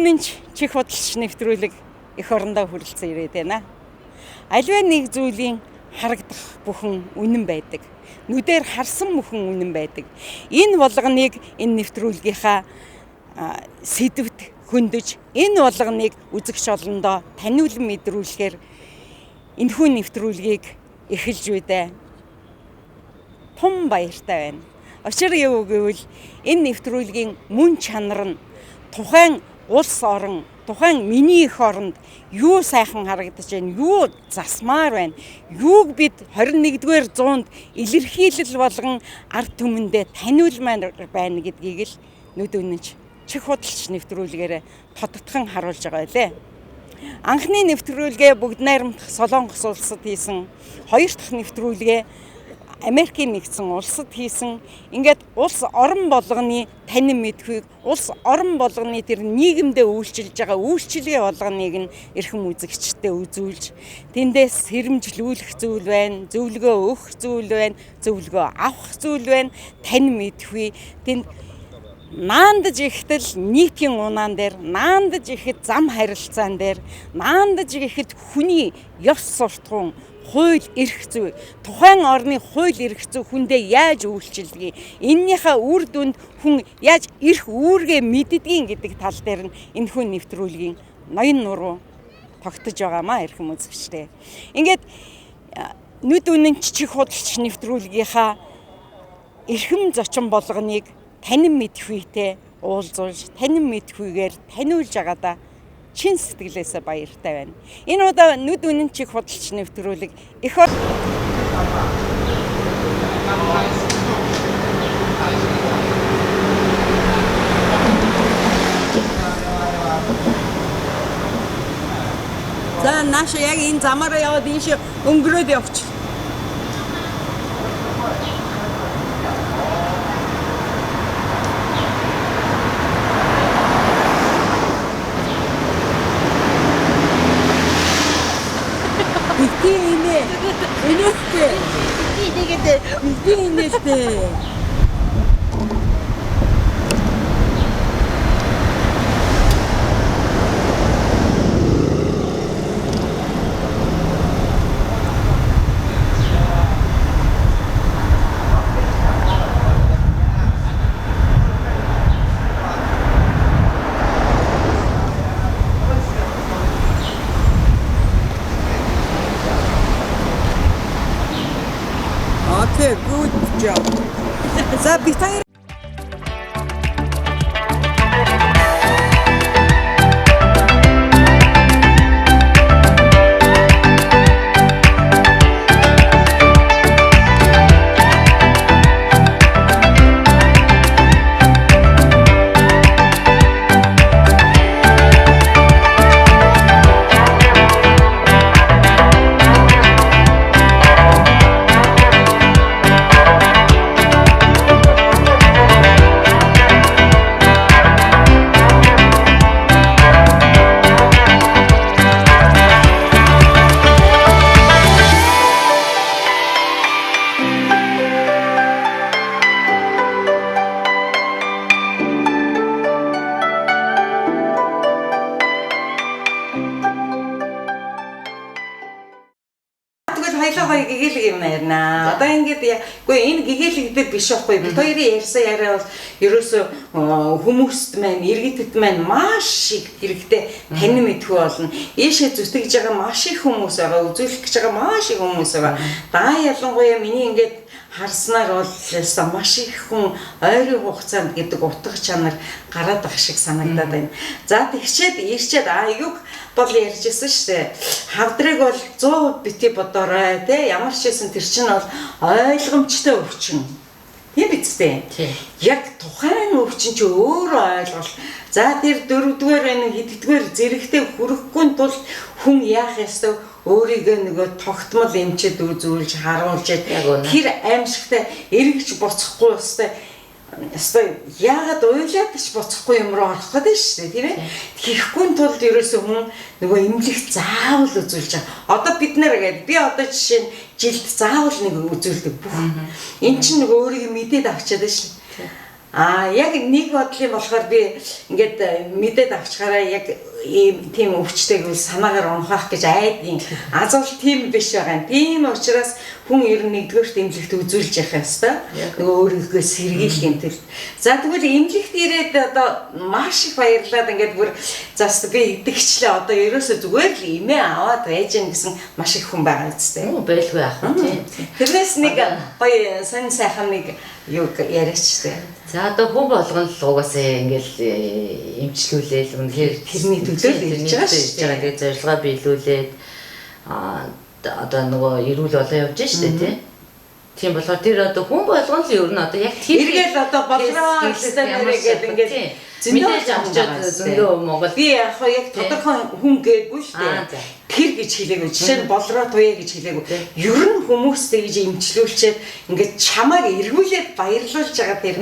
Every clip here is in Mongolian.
үнэнч чих бодлогч нэвтрүүлэг эх орондоо хүрэлцэн ирээд байна. Аливаа нэг зүйлийн харагдах бүхэн үнэн байдаг. Нүдээр харсан бүхэн үнэн байдаг. Энэ болгоныг энэ нэвтрүүлгийнхаа сэдвт хөндөж, энэ болгоныг үзэгч олондоо таниулан мэдрүүлэхээр энэхүү нэвтрүүлгийг эхэлж үедээ тун баяртай байна. Учир юу гэвэл энэ нэвтрүүлгийн мөн чанар нь тухайн улс орон, тухайн миний эх оронд юу сайхан харагдаж байна, юу засмаар байна, юуг бид 21-р зуунд илэрхийлэл болгон ард түмэндээ таниулмаар байна гэдгийг л нүд үнэнч чих бодлогч нэвтрүүлгээр тодтогхон харуулж байгаа байлээ. Анхны нэвтрүүлгээ бүгд найрамдах Солонгос улсад хийсэн, хоёр дахь нэвтрүүлгээ Америкийн нэгдсэн улсад хийсэн. Ингээд улс орон болгоны танин мэдхүйг, улс орон болгоны тэр нийгэмдээ үйлчилж байгаа үйлчлэгээ болгоныг нь эрхэм үзэгчдэд үзүүлж, тэндээс сэрэмжлүүлэх зүйл байна, зөвлөгөө өгөх зүйл байна, зөвлөгөө авах зүйл байна, танин мэдхүй. Тэнд наандаж ихэтэл нийтийн унаан дээр, наандаж ихэд зам харилцаан дээр, наандаж ихэд хүний ёс суртахуун, хууль эрх зүй, тухайн орны хууль эрх зүй хүндээ яаж үйлчилдэг, эннийхээ үр дүнд хүн яаж эрх үүргээ мэддгийг гэдэг тал дээр нь энэхүү нэвтрүүлгийн ноён нуруу тогтож байгаамаа эрхэм үзэгчтэй. Ингээд нүд үнэнч чих бодлогч нэвтрүүлгийнхаа эрхэм зочин болгоныг танин мэдхүйтэй уулзуулж, танин мэдхүйгээр таниулж байгаадаа чин сэтгэлээсээ баяртай байна. Энэ удаа нүд үнэнч чих бодлогч нэвтрүүлэг эх За нааша яг энэ замаараа яваад энэ шиг өнгөрөөд явчих. Инээдтэй. Okay, good job. За би таяр хоёлоо гэгээлэг юм байна. Одоо ингээд үгүй энэ гэгээлэгдээ биш байхгүй. Бид хоёрын ярьсан яриа бол ерөөсөө хүмүүст маань, иргэдэд маань маш их хэрэгтэй танин мэдхүй болно. Ийшээ зүтгэж байгаа маш их хүмүүс байгаа, үзүүлэх гэж байгаа маш их хүмүүс байгаа. Даа ялангуяа миний ингээд харснаар бол маш их хүн ойрын хугацаанд гэдэг утга чанар гараад байгаа шиг санагдаад байна. За тэгчээд ирчээд юг бол ярьжсэн шүү дээ. Хавдрыг бол 100% бити бодорой те, ямар ч байсан тэр чинь бол ойлгомжтой өвчин. Тийм биз дээ. Яг тухайн өвчин чи өөрөө ойлгол. За тэр 4-р байна, хэддгээр зэрэгтэй хүрэхгүй тул хүн яах ёстой, өөрийгөө нөгөө тогтмол эмчэд үзүүлж харуулж тэр аимшигтай эргэж боцохгүй ёстой. Яагаад уйлаад ч боцохгүй юм руу орох гэдэг шүү дээ, тийм ээ. Хийхгүй тулд ерөөсөө хүн нөгөө эмнэлэгт заавал үзүүлж байгаа. Одоо бид нэр гээд би одоо жишээ нь жилд заавал нэг үзүүлдэг бүх. Энд чинь нөгөө өөрийгөө мэдээд авчаад шүү дээ. Яг нэг бодлын болохоор би ингээд мэдээд авчгаараа яг ийм тийм өвчтэйг санаагаар унахах гэж айдын. Аз бол тийм биш байгаа юм. Тийм учраас хүн ер нь нэгдүгээрт эмнэлэгт үзүүлж явах ёстой. Нөгөө өөрийнхөө сэргийлэх юм тэл. За тэгвэл эмнэлэгт ирээд одоо маш их баярлаад ингээд бүр зас би идэгчлээ одоо ерөөсөө зүгээр л имээ аваад байж гэн гэсэн маш их хүн байгаа үстэй. Байлгүй ах тийм. Тэрнээс нэг гоё сонь сайхан нэг юу яриачтай. За одоо хүн болгон л угаасаа ингээл эмчлүүлээл үнэхээр тэрний төлөө хийж байгаа шүү дээ. Тэгээд зорилгоо биелүүлээд одоо нөгөө эрүүл болоо явж штэ тий. Тийм болохоор тэр одоо хүн болгон л ер нь одоо яг тэр эргээл одоо болроо системээрээ ингээд мэдээж авчаад зөндөө Монгол би яг тодорхой хүн гээгүй шүү дээ. Тэр гэж хэлээгүй. Жишээ нь болроо туяа гэж хэлээгүй. Ер нь хүмүүстэй гэж имчлүүлчихэд ингээд чамайг эргүүлээд баярлуулж байгаа тэр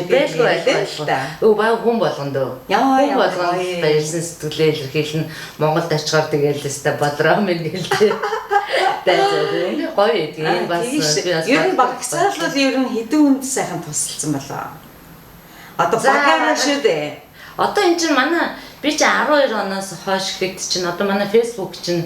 байлгүй байлаа. Баа хүн болгонд хүн болгонд баярлсан сэтгэлээ илэрхийлнэ. Монголд очихоор тэгээл өстой болроо мэн гэлээ. Дайзаа гоё тийм бас ер нь багцаал бол ер нь хэдэн хүнд сайхан тусалсан болоо. Одоо багаараа шүү дээ. Одоо эн чинь манай би чи 12 оноос хойш хэд чинь одоо манай Facebook чинь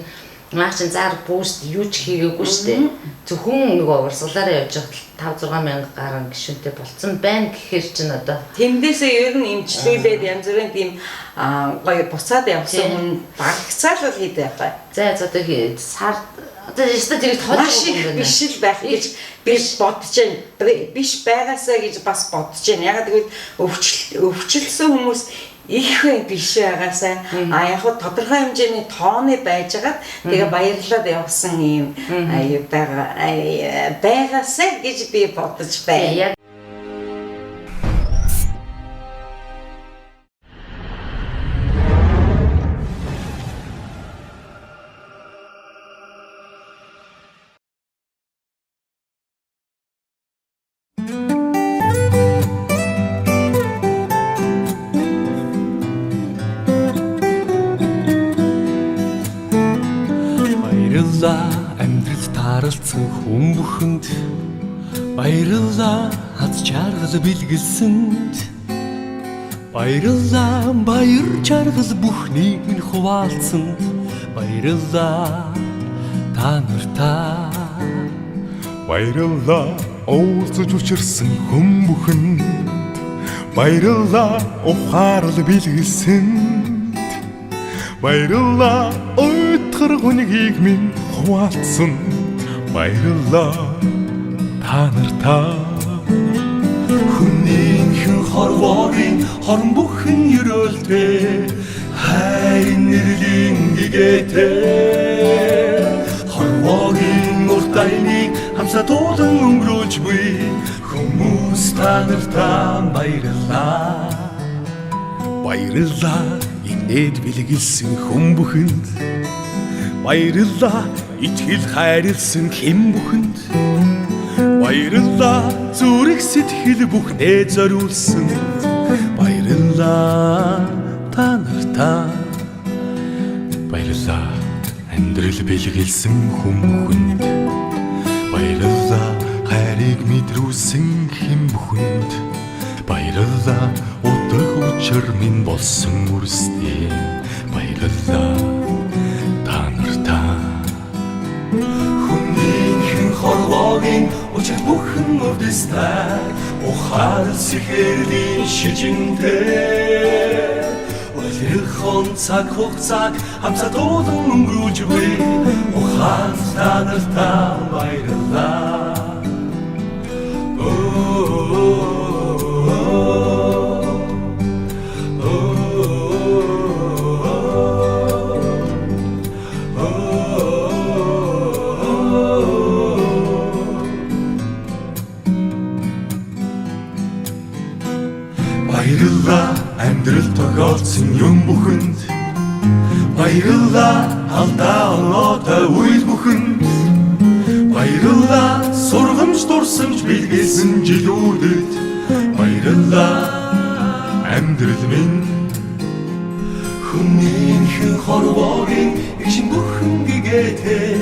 наа чин зар буст юу ч хийгээгүй шүү дээ. Зөвхөн нөгөө урсгалаараа явж байхад 5-6 мянга гаруй гишүүнтэй болцсон байна гэхээр чинь одоо тэндээсээ ер нь имчлүүлээд янз бүрийн тийм гоё буцаад явсан хүн багцаал бол хэд байх вэ? За одоо сар одоо яста тэрийг тоож биш л байх гэж би бодож байна. Биш байгаасаа гэж бас бодож байна. Ягаад гэвэл өвчлсөн хүмүүс их биш байгаасаа яг хөө тодорхой хэмжээний тооны байжгаад тэгээ баярлаад явсан юм байгаасаа гэж би бодож байна. Амьдрал тааралцсан хүн бүхэнд баярлалаа хаз чаргал бэлгэлсэнд баярлалаа баяр чаргал бүхнийг минь хуваалцсанд баярлалаа та нартаа баярлалаа уулзаж учирсан хүн бүхэнд баярлалаа ухаарал бэлгэлсэнд баярлалаа өтгөр хүнийг минь хуваалцсан баярлалаа та нартаа хүнийхэн хорвоогийн хорон бүхэн ерөөлтэй хайрын нэрлийн гэгээтэй хорвоогийн урт айныг хамсатуулан өнгөрүүлж буй хүмүүс та нартаа баярлалаа баярлалаа инээд бэлгэлсэн хүн бүхэнд баярлалаа итгэл хайрлсан хэн бүхэнд баярлалаа зүрх сэтгэл бүхнээ зориулсан баярлалаа та нартаа баярлалаа амьдрал бэлгэлсэн хүн бүхэнд баярлалаа хайрыг мэдрүүлсэн хэн бүхэнд баярлалаа утга учир минь болсон үрстэй баярлалаа та нартаа хүнийхэн хорвоогийн учир бүхэн үрдэстэй ухаар сэхэрлийн шижинтэй Олирхон цаг хугацааг хамсатуулан өнгөрүүлж буй ухаан та нартаа баярлалаа баярлалаа амьдрал тохиолдсон юм бүхэнд баярлалаа алдаа оноотой үйл бүхэнд баярлалаа сургамж дурсамж бэлгэлсэн жилүүдэд баярлалаа амьдрал минь хүнийхэн хорвоогийн ижин бүхэн гэгээтэй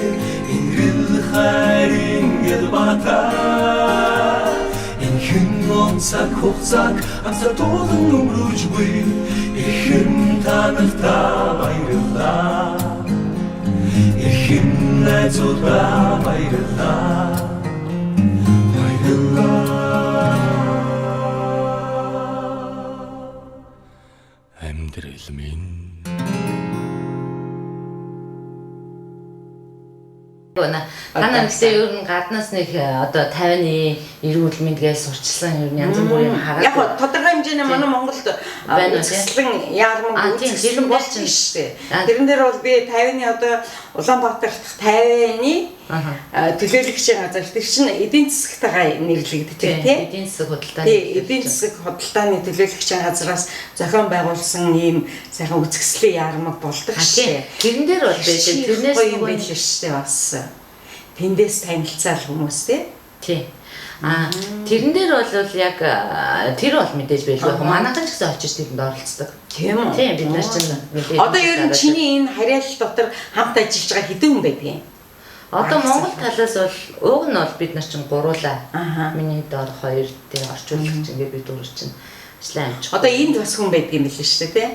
инрэл хайрын гэлбата инхэн онцаг хугацааг анзаатуулан өнгөрөөж буй ихэн танартаа баярлалаа ихэн найзуудаа баярлалаа амьдрал минь Танаа гэсэн ер нь гаднаас нэг одоо 50-ны эрүүл мэндгээс сурчсан ер нь янз бүрийн хараад яг тодорхой хэмжээний манай Монголд үзэсгэлэн яармаг үзэсгэлэн болж байна шүү дээ. Тэрэн дээр бол би 50-ны одоо Улаанбаатар 50-ны төлөөлөгчийн газар тэр чинь эдийн засагтайгаа нэрлэгдэж байна тийм эдийн засаг худалдааны эдийн засаг худалдааны төлөөлөгчийн газраас зохион байгуулсан ийм сайхан үзэсгэлэн яармаг болдог шүү дээ. Тэрэн дээр бол байж тэрнээс юм байл шүү дээ бас. Тэндээс танилцаал хүмүүс тий. Тэрэн дээр бол яг тэр бол мэдээж байлгүй. Манайхан ч гэсэн очиж тэрэнд оролцдог. Тийм үү? Тийм бид нар чинь мэдээж. Одоо ер нь чиний энэ харьяалал дотор хамт ажиллаж байгаа хэдэн хүн байдгийг? Одоо Монгол талаас бол уг нь бол бид нар чинь гуруулаа. Миний доор 2 дээр орчуулагч ингээд бид дөрөв чинь ажиллаа амжих. Одоо энд бас хүн байдгийг мэлээ шүү дээ тий?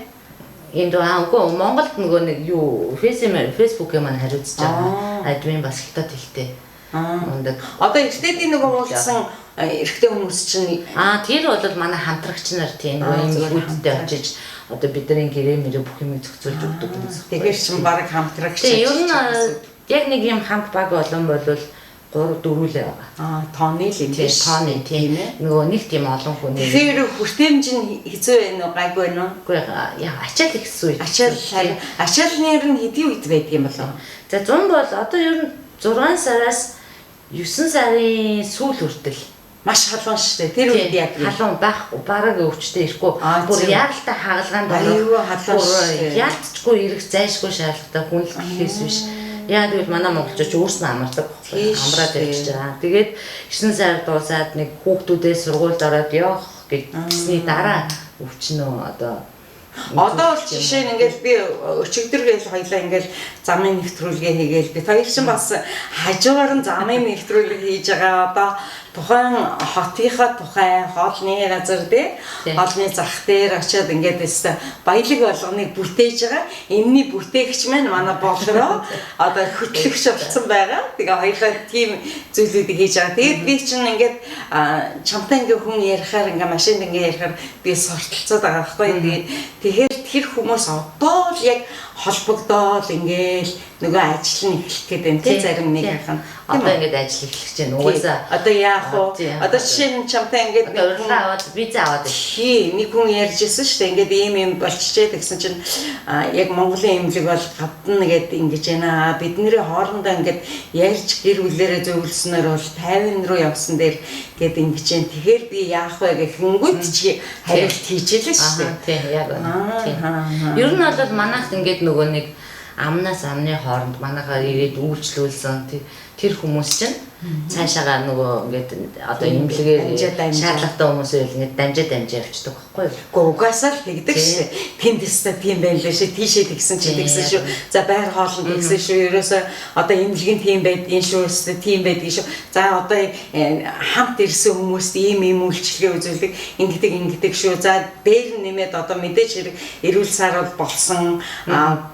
Энд үгүй Монголд нөгөө нэг юу Facebook-ийг маань хариуцж байгаа. Админ бас хятад хэлтэй. Ундаг. Одоо эртдийн нөгөө уулзсан эрэгтэй хүмүүс чинь тэр бол манай хамтрагч нар тийм нөгөө үүдтэй очиж одоо бидний гэрээ мөрөө бүх юм зохицуулж өгдөг юм. Тэгэхээр чинь баг хамтрагч. Тийм ер нь яг нэг юм хамт баг болон бол 3-4 л байгаа. Тооны л юм тийм тооны тийм нөгөө нэг тийм олон хүн. Тэр хүртээмж нь хэцүү байна уу гайгүй байна уу? Үгүй яа ачаал ихсэн үед. Ачаалны ер нь хэдийн үед байдаг юм болов? За 100 бол одоо ер нь 6 сараас 9 сарын сүүл хүртэл маш халуун шүү дээ. Тэр үед яг халуун байхгүй бараг өвчтэй ирэхгүй. Бүр яаралтай хагалгаанд халуун яалтчгүй ирэх зайшгүй шаардлагатай хүн л гэхээс биш. Яа тэгвэл манай монголчууд өөрснөө амардаг амраад ирж байгаа. Тэгээд 9 сар дуусаад нэг хүүхдүүдээ сургуульд ороод явах гэсний дараа өвчнөө одоо бол жишээ нь ингээл би өчигдөр гээл хоёлаа ингээл замын нэвтрүүлгээ хийгээл би хоёр чинь бас хажуугаар нь замын нэвтрүүлэг хийж байгаа. Одоо тухайн хотынхаа тухай хоолны газар дээр хоолны зах дээр очиад ингээд өстө баялаг болгоныг бүтээж байгаа. Энэний бүтээгч маань манай болроо одоо хөтлөгч болсон байгаа. Тэгээ хоёлаа тийм зүйлүүдийг хийж байгаа. Тэгээд би чинь ингээд чамтай ингээ хүн ярихаар ингээ машинд ингээ ярихаар би сортолцоод байгаа байхгүй. Тэгээд тэр хүмүүс одоо л яг холбогдоод ингээл нөгөө ажил нь эхлэх гээд байна тий зарим нэгийнх нь одоо ингээд ажил эхлэх гэж байна. Угаасаа одоо яах вэ? Одоо жишээ нь чамтай ингээд урилга аваад виза аваад тий нэг хүн ярьж ирсэн шүү дээ. Ингээд ийм болчихжээ гэсэн чинь яг Монголын имлэг бол гадна гээд ингэж байна. Бидний хоорондоо ингээд ярьж гэр бүлээрээ зөвлөснөр бол 50 руу явсан дээр гээд ингэж байна. Тэгэхээр би яах вэ гэх хөнгөд чи хариулт хийчихлээ шүү дээ. Тий яг байна. Ер нь бол манайх ингээд нөгөө нэг амнаас амны хооронд манайхаар ирээд үйлчлүүлсэн тэр хүмүүс чинь цаашаага нөгөө ингээд одоо имлэгээр шаардлагатай хүмүүс байл ингээд дамжаа явчихдаг байхгүй юу? Угаасаа л тэгдэг шээ. Тэндээсээ тийм байлаа шээ. Тийшээ тэгсэн чи тэгсэн шүү. За байр хоолнд тэгсэн шүү. Ерөөсөө одоо имлэгийн тийм байдгийн шүү. Тийм байдгийн шүү. За одоо хамт ирсэн хүмүүст ийм үйлчлэгээ үзүүлдэг ингэдэг шүү. За дээр нэмээд одоо мэдээж хэрэг эрүүл сар бол болсон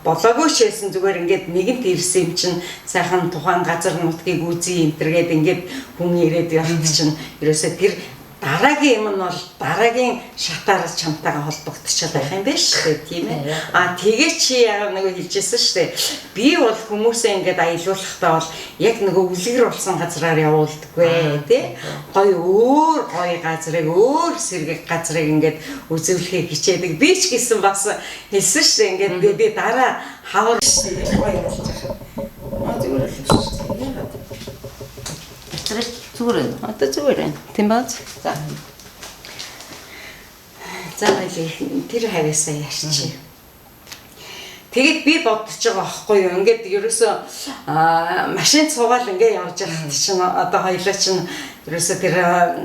болоогүй ч байсан зүгээр ингээд нэгэнт ирсэн юм чинь сайхан тухайн газар нутгийг үзье энтергээд ингээд хүн ирээд явт чинь ерөөсөө тэр дараагийн юм нь бол дараагийн шатаар чамтайгаа холбогдчиход байх юм байна шүү дээ тийм ээ. Тэгээ чи яагаад нөгөө хэлжсэн шүү дээ. Би бол хүмүүсээ ингээд аялуулахдаа бол яг нөгөө үлгэр болсон газраар явуулдаггүй тий. Гоё газрыг өөр сэргэг газрыг ингээд үзүүлэхээ хичээдэг. Би ч гэсэн бас хэлсэн шүү дээ. Ингээд би дараа хавар шүү дээ. Гоё болж байгаа. Зүгээр л шүү дээ. Зүгээр байна. Одоо зүгээр байна. Тийм бааз. За. За тэр хавьяасаа яарчи. Тэгээд би бодож байгаа байхгүй юу. Ингээд ерөөсөө машин цугаал ингээд явж байхад чинь одоо хоёлаа чинь ерөөсө тэр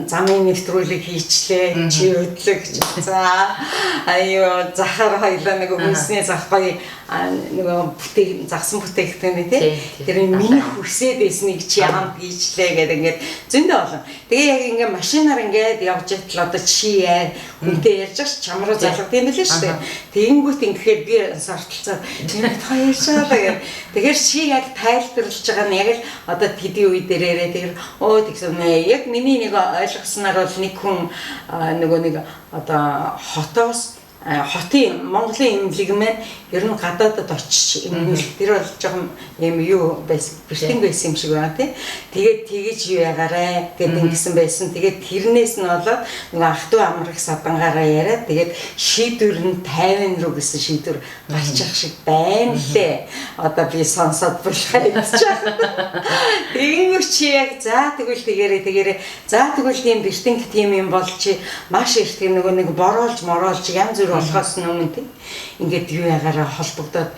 замын нэвтрүүлэг хийчлээ, чи хөдлөгч. За аюу захаар хоёлаа нэг үнсний зах гоё нөгөө бүтээх загсан бүтээгдэхүүн тий. Тэр миний хүсээд байсныг чи хамт хийчлээ гэдэг ингээд зөндөө олон. Тэгээ яг ингээд машинаар ингээд явж итэл одоо чи яа хүнтэй ярьж ш чамруу залгад юм билээ шүү дээ. Тэгэнгүүт ингээд би сарталцаад энэ хоёршаалаа гэх. Тэгэхээр чи яг тайлбарлаж байгаа нь яг л одоо тэдний үе дээрээ тэр тэгсэн яг миний нэг ойлгосноор бол нэг хүн нөгөө нэг одоо хотоос хотын Монголын имлэг маань ер нь гадаадд очиж имлэг тэр бол жоохон юм юу байсан бэртэн байсан юм шиг байна тий. Тэгээд тэгэж юу ягаарэ гэдэг ингэсэн байсан. Тэгээд тэрнээс нь болоод нөгөө ах トゥ амрах садангаараа яриад тэгээд шийдвэр нь 50 руу гэсэн шийдвэр гарч ах шиг байна лээ. Одоо би сонсоод булхаад идчихэж байна. Тэгэнгүүт чи яг за тэгвэл тэгээрээ за тэгвэл тийм бэртэн тийм юм бол чи маш их тийм нөгөө нэг бороолж янз бүр болохоос өмнө тийм ингээд юу ягаараа холбогдоод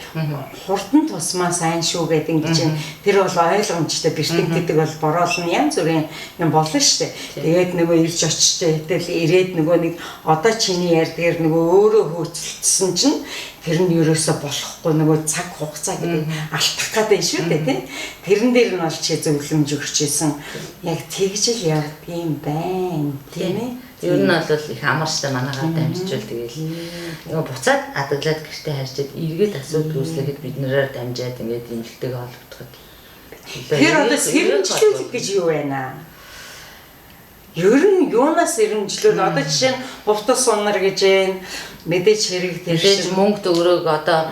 хурдан тусмаа сайн шүү гэдэг ингэж тэр бол ойлгомжтой бэртэн гэдэг бол бороолно янз бүрийн юм болно шүү дээ. Тэгээд нөгөө ирж очиж тэгэл ирээд нөгөө нэг одоо чиний ярьдгаар нөгөө өөрөө хөөцөлдсөн чинь тэр нь ерөөсө болохгүй нөгөө цаг хугацаа гэдэг алдах гэдэг шүү дээ тийм. Тэрэн дээр нь бол чи зөвлөмж өгчээсэн яг тэгж л явд юм байна тийм ээ. Ер нь бол их амарчтай манайгаар дамжижвал тэгэл нөгөө буцаад адаглаад гэртээ харьчаад эргээд асуудал үүслэхэд бид нараар дамжаад ингээд имлэгтэйгээ холбогдоход. Тэр одоо сэрэмжлүүлэх гэж юу байна? Ер нь юунаас сэрэмжлүүл одоо жишээ нь хувцас сунар гэж мэдээж хэрэг тэрш мөнгө төгрөг одоо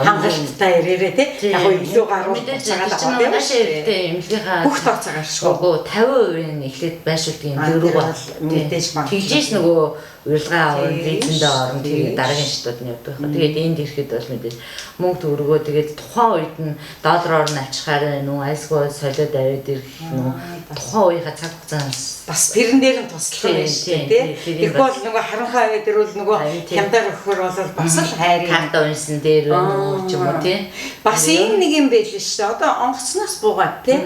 хангалттай ирээрээ тий яг илүү гаруул цагаад аваад маш хэрэгтэй имлэгийнхаа бүх тооцоо гаршгүй 50% нь эхлээд байршуулдаг юм дөрөв мэдээж банк тэгжээс нөгөө урилга авах визэндээ орно тэгээд дараагийн шатууд нь явдаг байна. Тэгээд энд ирэхэд бол мэдээж мөнгө төгрөгөө тэгээд тухайн үед нь доллараар нь авчихаар нүү айлсгүй солиод аваад ирэх нүү тухайн үеийнхаа цаг хугацаанаас бас тэрэн дээр нь туслах юм шүү дээ тий. Их бол нөгөө харанхуй аваад ирвэл нөгөө хямдаар өгөхөр бол бас л хайрын карта унсан дээр нүү ч юм уу тий. Бас ийм нэг юм байл шүү дээ. Одоо онгоцноос буугаад тий.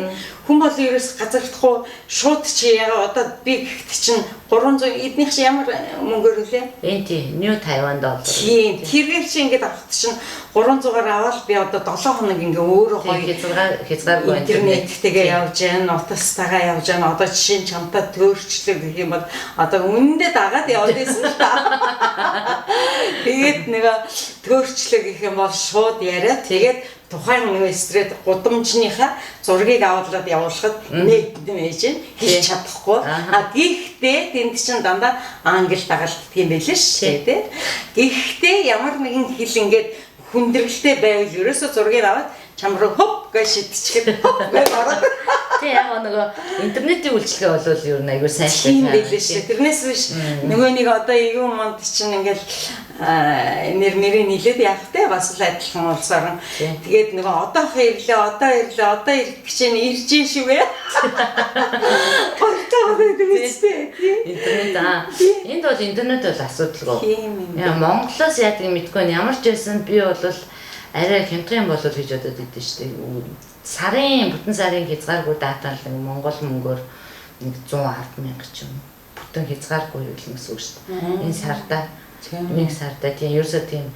Хүн бол ерөөс газардахгүй шууд чи яга одоо би гэхдээ чинь 300 эднийх чи ямар мөнгөөр үлээ? Энд тий New Taiwan доллар. Тийм. Тэрээр чи ингээд авахт чинь 300-аар аваад би одоо 7 хоног ингээ өөрөө гоё хязгааргүй интернеттэйгээ явж байна, утастайгаа явж байна. Одоо жишээ нь чамтай төөрчлөг гэх юм бол одоо үнэндээ дагаад яваад байсан л та. Тэгээд нэг төөрчлөг гэх юм бол шууд яриад тэгээд тухайн университет гудамжныхаа зургийг аваад явуулахад нэг мэж хийж чадахгүй. Гэхдээ тэнд чинь дандаа англи дагалт тийм байлээ шүү дээ. Гэхдээ ямар нэгэн хэл ингээд хүндрэлтэй байвал ерөөсө зургийг аваад чам руу хоп гэж шидчихээд хоп гэж ороод. Тэг яг нөгөө интернетийн үйлчлэгээ бол ер нь аягүй сайн тийм байлээ шүү. Тэрнээс биш нөгөө нэг одоо юу манд чинь ингээд нэрийг нийлээд явах те бас л адилхан улсаар. Тэгээд нөгөө одоохоо ирлээ, одоо ирэх гэж ирж ийн шүүгээ. Портал гэдэг интернет энд бол интернет бол асуудалгүй. Яа Монголоос яадаг мэдгүй ямар ч байсан би бол арай хямдхан болол гэж бодод идэв шүү дээ. Бүтэн сарын хязгааргүй датал нэг Монгол мөнгөөр 110,000 ч юм. Бүтэн хязгааргүй юу гэсэн үг шүү дээ. Энэ сарда нэг сарда тийм ерөөсөө тийм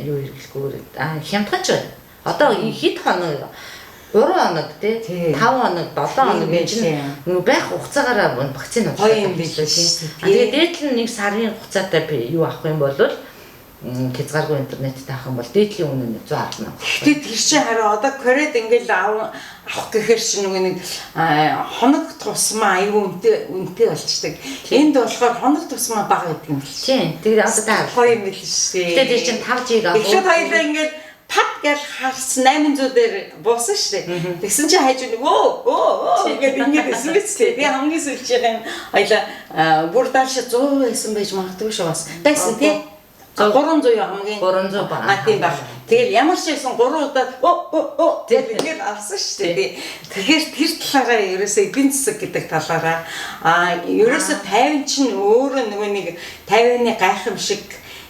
юу хэрэглэхгүй хямдхан ч байна. Одоо хэд хоног 3 хоног тий 5 хоног 7 хоног гэж нөгөө байх хугацаагаараа вакцины гоё юм биш үү. Тэгээд дээдл нь нэг сарын хугацаатай юу авах юм бол хязгааргүй интернет таах юм бол дээдлийн үнэ нь 110,000. Тэгэд тэр чинь хараа одоо Корейд ингээл авах гэхээр чинь нөгөө нэг хоног тусмаа аюу үнэтэй болчдаг. Энд болохоор хоног тусмаа бага гэдэг юм л. Тийм. Тэгээд одоо та гоё юм биш үү. Тэгээд чинь 5G-г авах. Эхлээд хоёлаа ингээл пат гэж харсан 800 дээр буусан шүү дээ. Тэгсэн чинь хайж өө гэдэг ингэж байсан биз дээ. Би хамгийн сүүлчийн хоёлаа бүр дааш 100 байсан байж магадгүй шүү бас. Байсан тий 300 хамгийн 300 баа. Тийм баг. Тэгэл ямар ч байсан 3 удаа тэгээд ингэж авсан шүү дээ. Тэгэхээр тэр талаараа ерөөсөө эдийн засаг гэдэг талаараа ерөөсөө 50 чинь өөрөө нөгөө нэг 50-ны гайхамшиг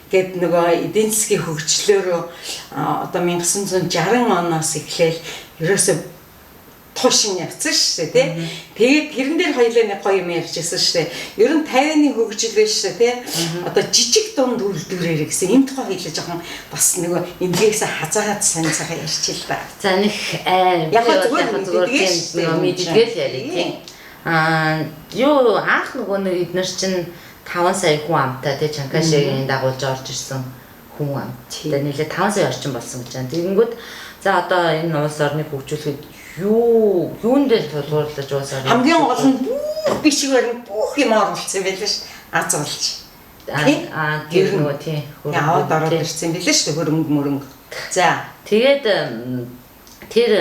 гэд нөгөө эдийн засгийн хөгжлөөрөө одоо 1960 оноос эхлээл ерөөсөө туушин явцсан шүү дээ тий. Тэгээд тэрэн дээр хоёулаа нэг гоё юм ярьжсэн шүү дээ. Ер нь 50-ны хөгжил байж шүү дээ тий. Одоо жижиг дунд үйлдвэрээр гэсэн энэ тухай хэлээ жоохон бас нөгөө эндээс хазаагаад сайн цагаа ярьчих л да. За нэг яг зүгээр тийм мэддэгэл ярив тий. Юу анх нөгөө нэг эднэр чинь 5 сая хүн амтай тий Чанкашигийн дагуулж орж ирсэн хүн ам. Тэгээд нийлээ 5 сая орчим болсон гэж байна. Тэгэнгүүт за одоо энэ улс орныг хөгжүүлэхэд юун дээр тулгуурлаж уусаа хамгийн гол нь бүх бишиг барин бүх юм оруулсан байлаа ш. Аз болж. Тэр нөгөө тий. Яваад ороод ирсэн байлаа ш. Хөрөнгө. За тэгээд тэр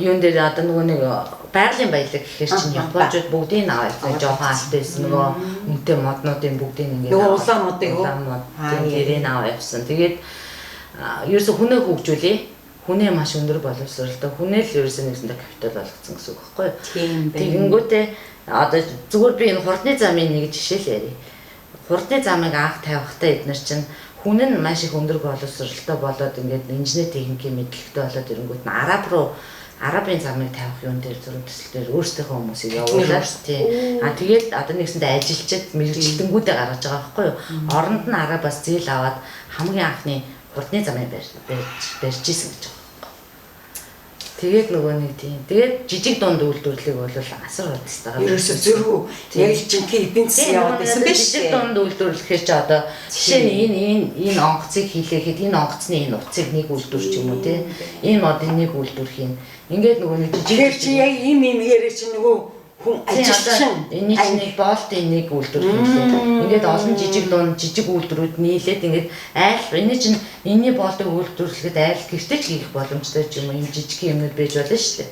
юун дээр одоо нөгөө нэг байгалийн баялаг гэхээр чинь Японууд бүгдийг аваад жоохон алт байсан нөгөө үнэтэй моднуудын бүгдийг ингээд улаануудыг тэрийг аваад явсан. Тэгээд ерөөсө хүнээ хөгжүүлээ. Хүнээ маш өндөр боловсролтой. Хүнээ л ерөөсөө нэгсэндээ капитал болгоцсон гэсэн үг байхгүй юу? Тийм байна. Тэгэнгүүтээ одоо зүгээр би энэ хурдны замын нэг жишээ л ярив. Хурдны замыг анх тавихтаа эднэр чинь хүн нь маш их өндөр боловсролтой болоод ингээд инженер техникийн мэдлэгтэй болоод ирэнгүүт нь арабын замыг тавих юм дээр зураг төсөл дээр өөрсдийнхөө хүмүүсийг явуулаад тий. Тэгээд одоо нэгсэндээ ажиллачаад мэрэгчлэнгүүдээ гаргаж байгаа байхгүй юу? Оронд нь арабаас зээл аваад хамгийн анхны хурдны замыг барьж ийсэн гэж байгаа. Тэгээд нөгөө нэг тийм. Тэгээд жижиг дунд үйлдвэрлэлийг бол асар хурдтайгаар ерөөсөө зөрүү яг л жинхэнэ эдийн засгийн яваад байсан биш. Жижиг дунд үйлдвэрлэхээр ч одоо жишээ нь энэ онгоцыг хийлээхэд энэ онгоцны энэ утсыг нэг үйлдвэрч юм уу тий. Энэ модын нэг үйлдвэрх юм. Ингээд нөгөө нэг жижиг чи яг ийм яриа чи нөгөө хүн ажилчин энэ нэг болтын нэг үйлдвэр хийлээ. Ингээд олон жижиг дунд жижиг үйлдвэрүүд нийлээд ингээд айл энэ чинь энэний болтыг үйлдвэрлэхэд айл гэртээ ч хийх боломжтой ч юм уу юм жижиг юмнууд байж болно шүү дээ.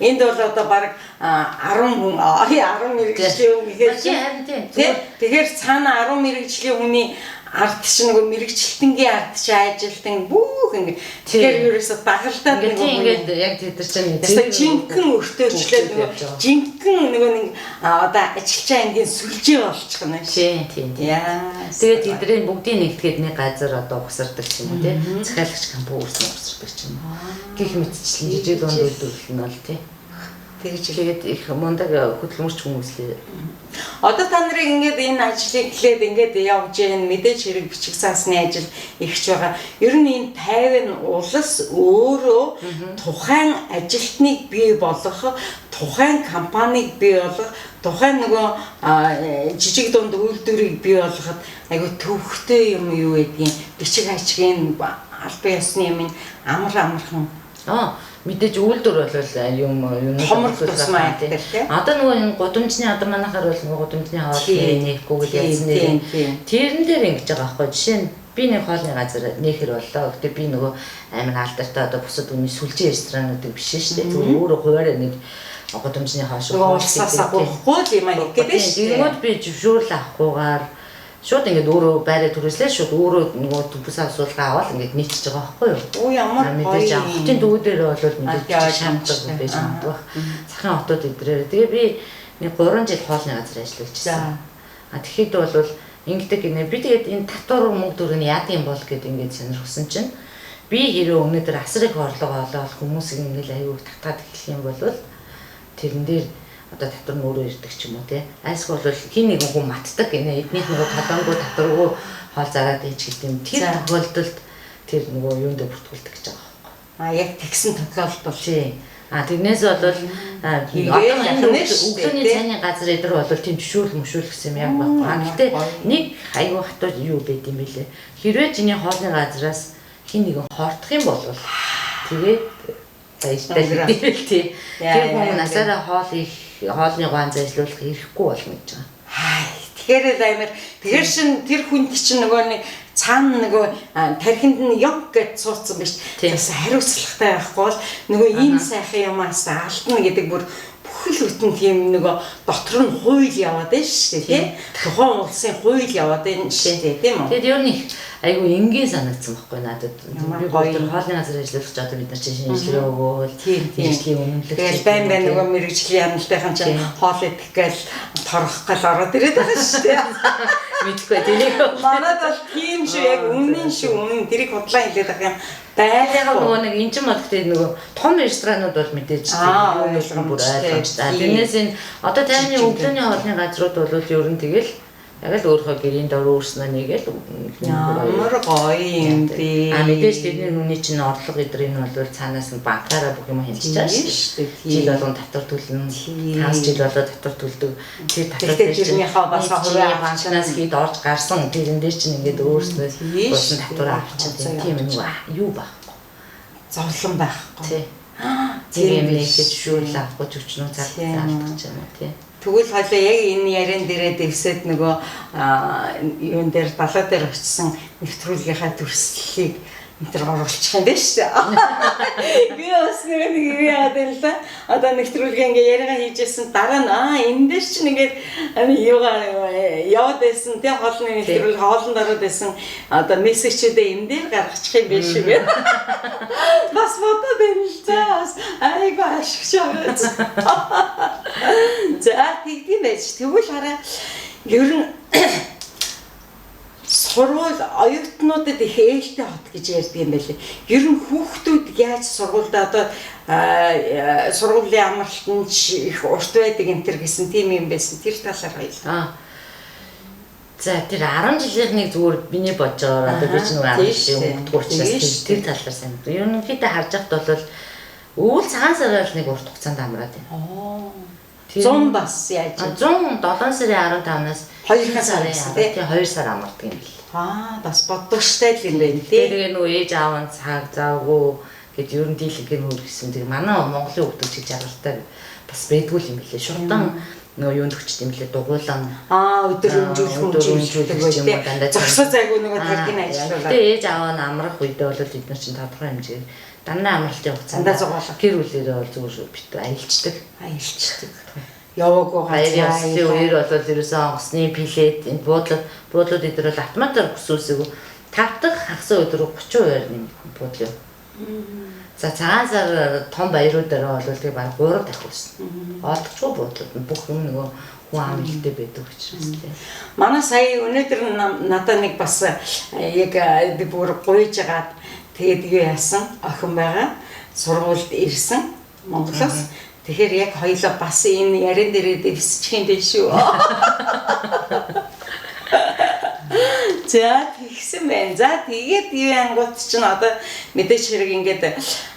Энд бол одоо баг 10 хүн 10 мэрэгжлийн хүн гэхээр тэгэхээр цаана 10 мэрэгжлийн хүний ард чинь нөгөө мэрэгчлэлтэнгийн ард чинь ажилтан бүх ингэ тэгэхээр ерөөсө дагалдаад ингээд яг тэдэр чинь жинхэнэ өртөөчлөө нөгөө жинхэнэ нөгөө нэг одоо ажилчаа ангийн сүлжээ болчих нь тийм яа тэгээд тэдний бүгдийн нэгтгэхэд нэг газар одоо угсардаг ч юм уу тий захиалагч кампус угсардаг ч юм уу гэх мэтчлэн жижиг дунд үйлдвэрлэл нь бол тий тэгээд их мундаг хөдөлмөрч хүмүүс лээ. Одоо та нарыг ингээд энэ ажлыг эхлээд ингээд явж гэн мэдээж хэрэг бичих цаасны ажил ихч байгаа. Ер нь энэ 50 улс өөрөө тухайн ажилтныг бий болгох, тухайн компанийг бий болгох, тухайн нөгөө жижиг дунд үйлдвэрийг бий болгоход айгу төвхтэй юм юу гэдгийг бичиг ачгийн албан ёсны юм амархан мэдээж үйлдвэр бол юм хомор тусмаа гэдэг тийм. Одоо нөгөө энэ гудамжны одоо манайхаар бол нөгөө гудамжны хоол нээхгүй гэж ярьсан нэр. Тэрэн дээр ингэж байгаа байхгүй. Жишээ нь би нэг хоолны газар нээхэр боллоо. Гэтэ би нөгөө амар алдартай одоо бусад үний сүлжээ ресторануудыг биш шүү дээ. Зүгээр өөрөө хуваараа нэг гудамжны хоол шүү. Улсаасаа болохгүй юм аа гэдэг шүү. Тэгэнгүүт би зөвшөөрөл авахгүйгээр шууд ингээд өөрөө байраа түрээслээ шууд өөрөө нөгөө төбөс асуулгаа аваад ингээд нийцж байгаа байхгүй юу? Оо ямар гоё. Хотын дүүдээр бол мэдээж шаарддаг байж магадгүй. Захын хотод идрээр. Тэгээ би нэг 3 жил хоолны газар ажиллаж байсан. Тэгэхэд бол ингээд гинэ би тэгээд энэ татвар мөнгө төгрөг нь яад юм бол гэд ингээд сонирхсан чинь би хэрэг өнөөдөр асар их орлого олоод хүмүүсийг ингээд аюул татгаад эхлэх юм бол тэрэн дээр одоо татвар нь өөрөө ирдэг ч юм уу тий. Айсгүй бол хин нэг хүн матдаг гинэ. Эднийх нөгөө толонгоо татваргүй хоол зараад ич гэдэг юм. Тэр тохиолдолд тэр нөгөө юунд бүртгүүлдэг гэж байгаа байхгүй. Яг тэгсэн тохиолдол тий. Тэрнээс бол одоо өглөөний цайны газар эдэр бол тийм зөвшөөрөл гэсэн юм яг байхгүй. Гэтэ нэг аюу хатуу юу байд юм бэлээ. Хэрвээ чиний хоолны газраас хин нэгэн хоортох юм бол тэгээд баяртай л тий. Тэр хүн насаараа хоолны ганц ажиллуулах ирэхгүй болно гэж байгаа. Тэгэхээр амар тэгэхээр шин тэр хүнд чинь нөгөө нэг цаана нөгөө тархинд нь ёг гэж суудсан биш. Бас хариуцлагатай байхгүй бол нөгөө ийм сайхан юмаас алдна гэдэг бүр бүхэл бүтэн тийм нөгөө дотор нь хууль яваад байна шүү дээ тий. Тухайн улсын хууль яваад байна шүү дээ тийм үү. Тэгээд ер нь айгу энгийн санагдсан байхгүй надад. Би хоолны газар ажиллаж одоо бид нар чинь шинжилгээ өгөөл шинжилгээ үнэмлэх. Тэгээд байн нөгөө мэрэгжлийн амлалтынхан чинь хоол идэх гээл торох гал ороод ирээд байгаа шүү дээ. Мэдгүй тийм. Манайд бол тийм шүү яг үнэн шүү үнэн тэрийг худлаа хэлээд байгаа юм. яг нөгөө нэг энэ ч юм бол гэдэг нөгөө том ресторанууд бол мэдээж тийм бүр ойлгомжтой. Тэрнээс энэ одоо таны өглөөний хоолны газрууд бол ер нь тэгэл яг л өөрөө гэрийн дор өөрснөө нэгээл ямар гоё юм бэ. Мэдээж тэдний нүний чинь орлого эдрийн нь бол цаанаас нь банкаараа бүх юм хянчиж байгаа шүү дээ. Жил болгон татвар төлнө. 5 жил болоод татвар төлдөг. Тэр татвар тэрнийхээ бас хувийн банкнаас хэд орж гарсан тэрэн дээр чинь ингээд өөрснөө болсон татвар авчихсан. Тийм нэг юу байхгүй. Зовлон байхгүй. Тийм нэг шүүл авахгүй өчнөө цаг заалдаж байна тий. Тэгвэл хойлоо яг энэ яриан дээрээ дэвсэд нөгөө юун дээр далаа дээр очсон нэвтрүүлгийнхаа төрслөлийг энэ оруулчих юм байна шүү дээ. Би бас нэг юм яагаад юм л одоо нэвтрүүлгээ ингээ яриагаа хийжсэн дараа нь энэ дээр чинь ингээд юугаар яваад байсан тий хоолны нэвтрүүлэг хоолн дараад байсан одоо мессежүүдээ энэ дээр гаргачих юм биш үү? Бас бодоод байна л заас айгаа ашигч аваад. За тэгдэм байж. Тэгвэл хараа ер нь сургууль оюутнуудад их ээлтэй хот гэж ярьдаг юм байлээ. Ер нь хүүхдүүд яаж сургуульд одоо сургуулийн амралтанд их урт байдаг энэ төр гэсэн тийм юм байсан. Тэр талаар хоёлаа. За тэр 10 жилээр нэг зүгээр биний бодож байгаа одоо би ч нэг 10 жилийн өмнө учраас тэр талаар сайн. Ер нь хэд харж байхад бол өвөл цагаан сараар нэг урт хугацаанд амраад байна. 100 бас яаж 107 сарын 15-наас 2 сарын тий 2 сар амардаг юм бэл. Бас боддогчтой л юм байна тий. Тэгээ нөгөө ээж аав нь цаг завгүй гэж ер нь дийлэнх юм гэсэн. Тэгээ манай Монголын хүмүүс ч гэж жаргалтай бас байдгүй юм билээ. Шурдан нөгөө юунд өгчт юм билээ дугуйлан өдөр хөнжүүлэх юм дандаа зогсоо зайгүй нөгөө тархины ажиллуулаад. Тэгээ ээж аав нь амрах үедээ бол бид нар чинь тодорхой хэмжээгээр дандаа амралтын хугацаанд гэр бүлээрээ бол зүгээр бит аялцдаг. Яваагүй гацаа үеэр бол ерөөсөө онгоцны пилет энэ буудлууд эдгээр бол автоматар хүсүүлсэв 5 дахь хагас өдөр 30% нэм буудлаа. За цагаан сар том баяруудаараа бол тэгээ баг 3 дахь өснө. Олдчихгүй буудлууд бүх юм нөгөө хүн ам хэлтэй байдаг учраас тийм. Манай сая өнөөдөр надад нэг бас яг би бүр гуйж агаад тэгээд юу яасан охин байгаа сургуульд ирсэн Монголоос. Тэгэхээр яг хоёулаа бас энэ ярен дээрээ дэвсчих юм биш үү? За тэгсэн байна. За тэгээд юу ангууд чинь одоо мэдээж хэрэг ингээд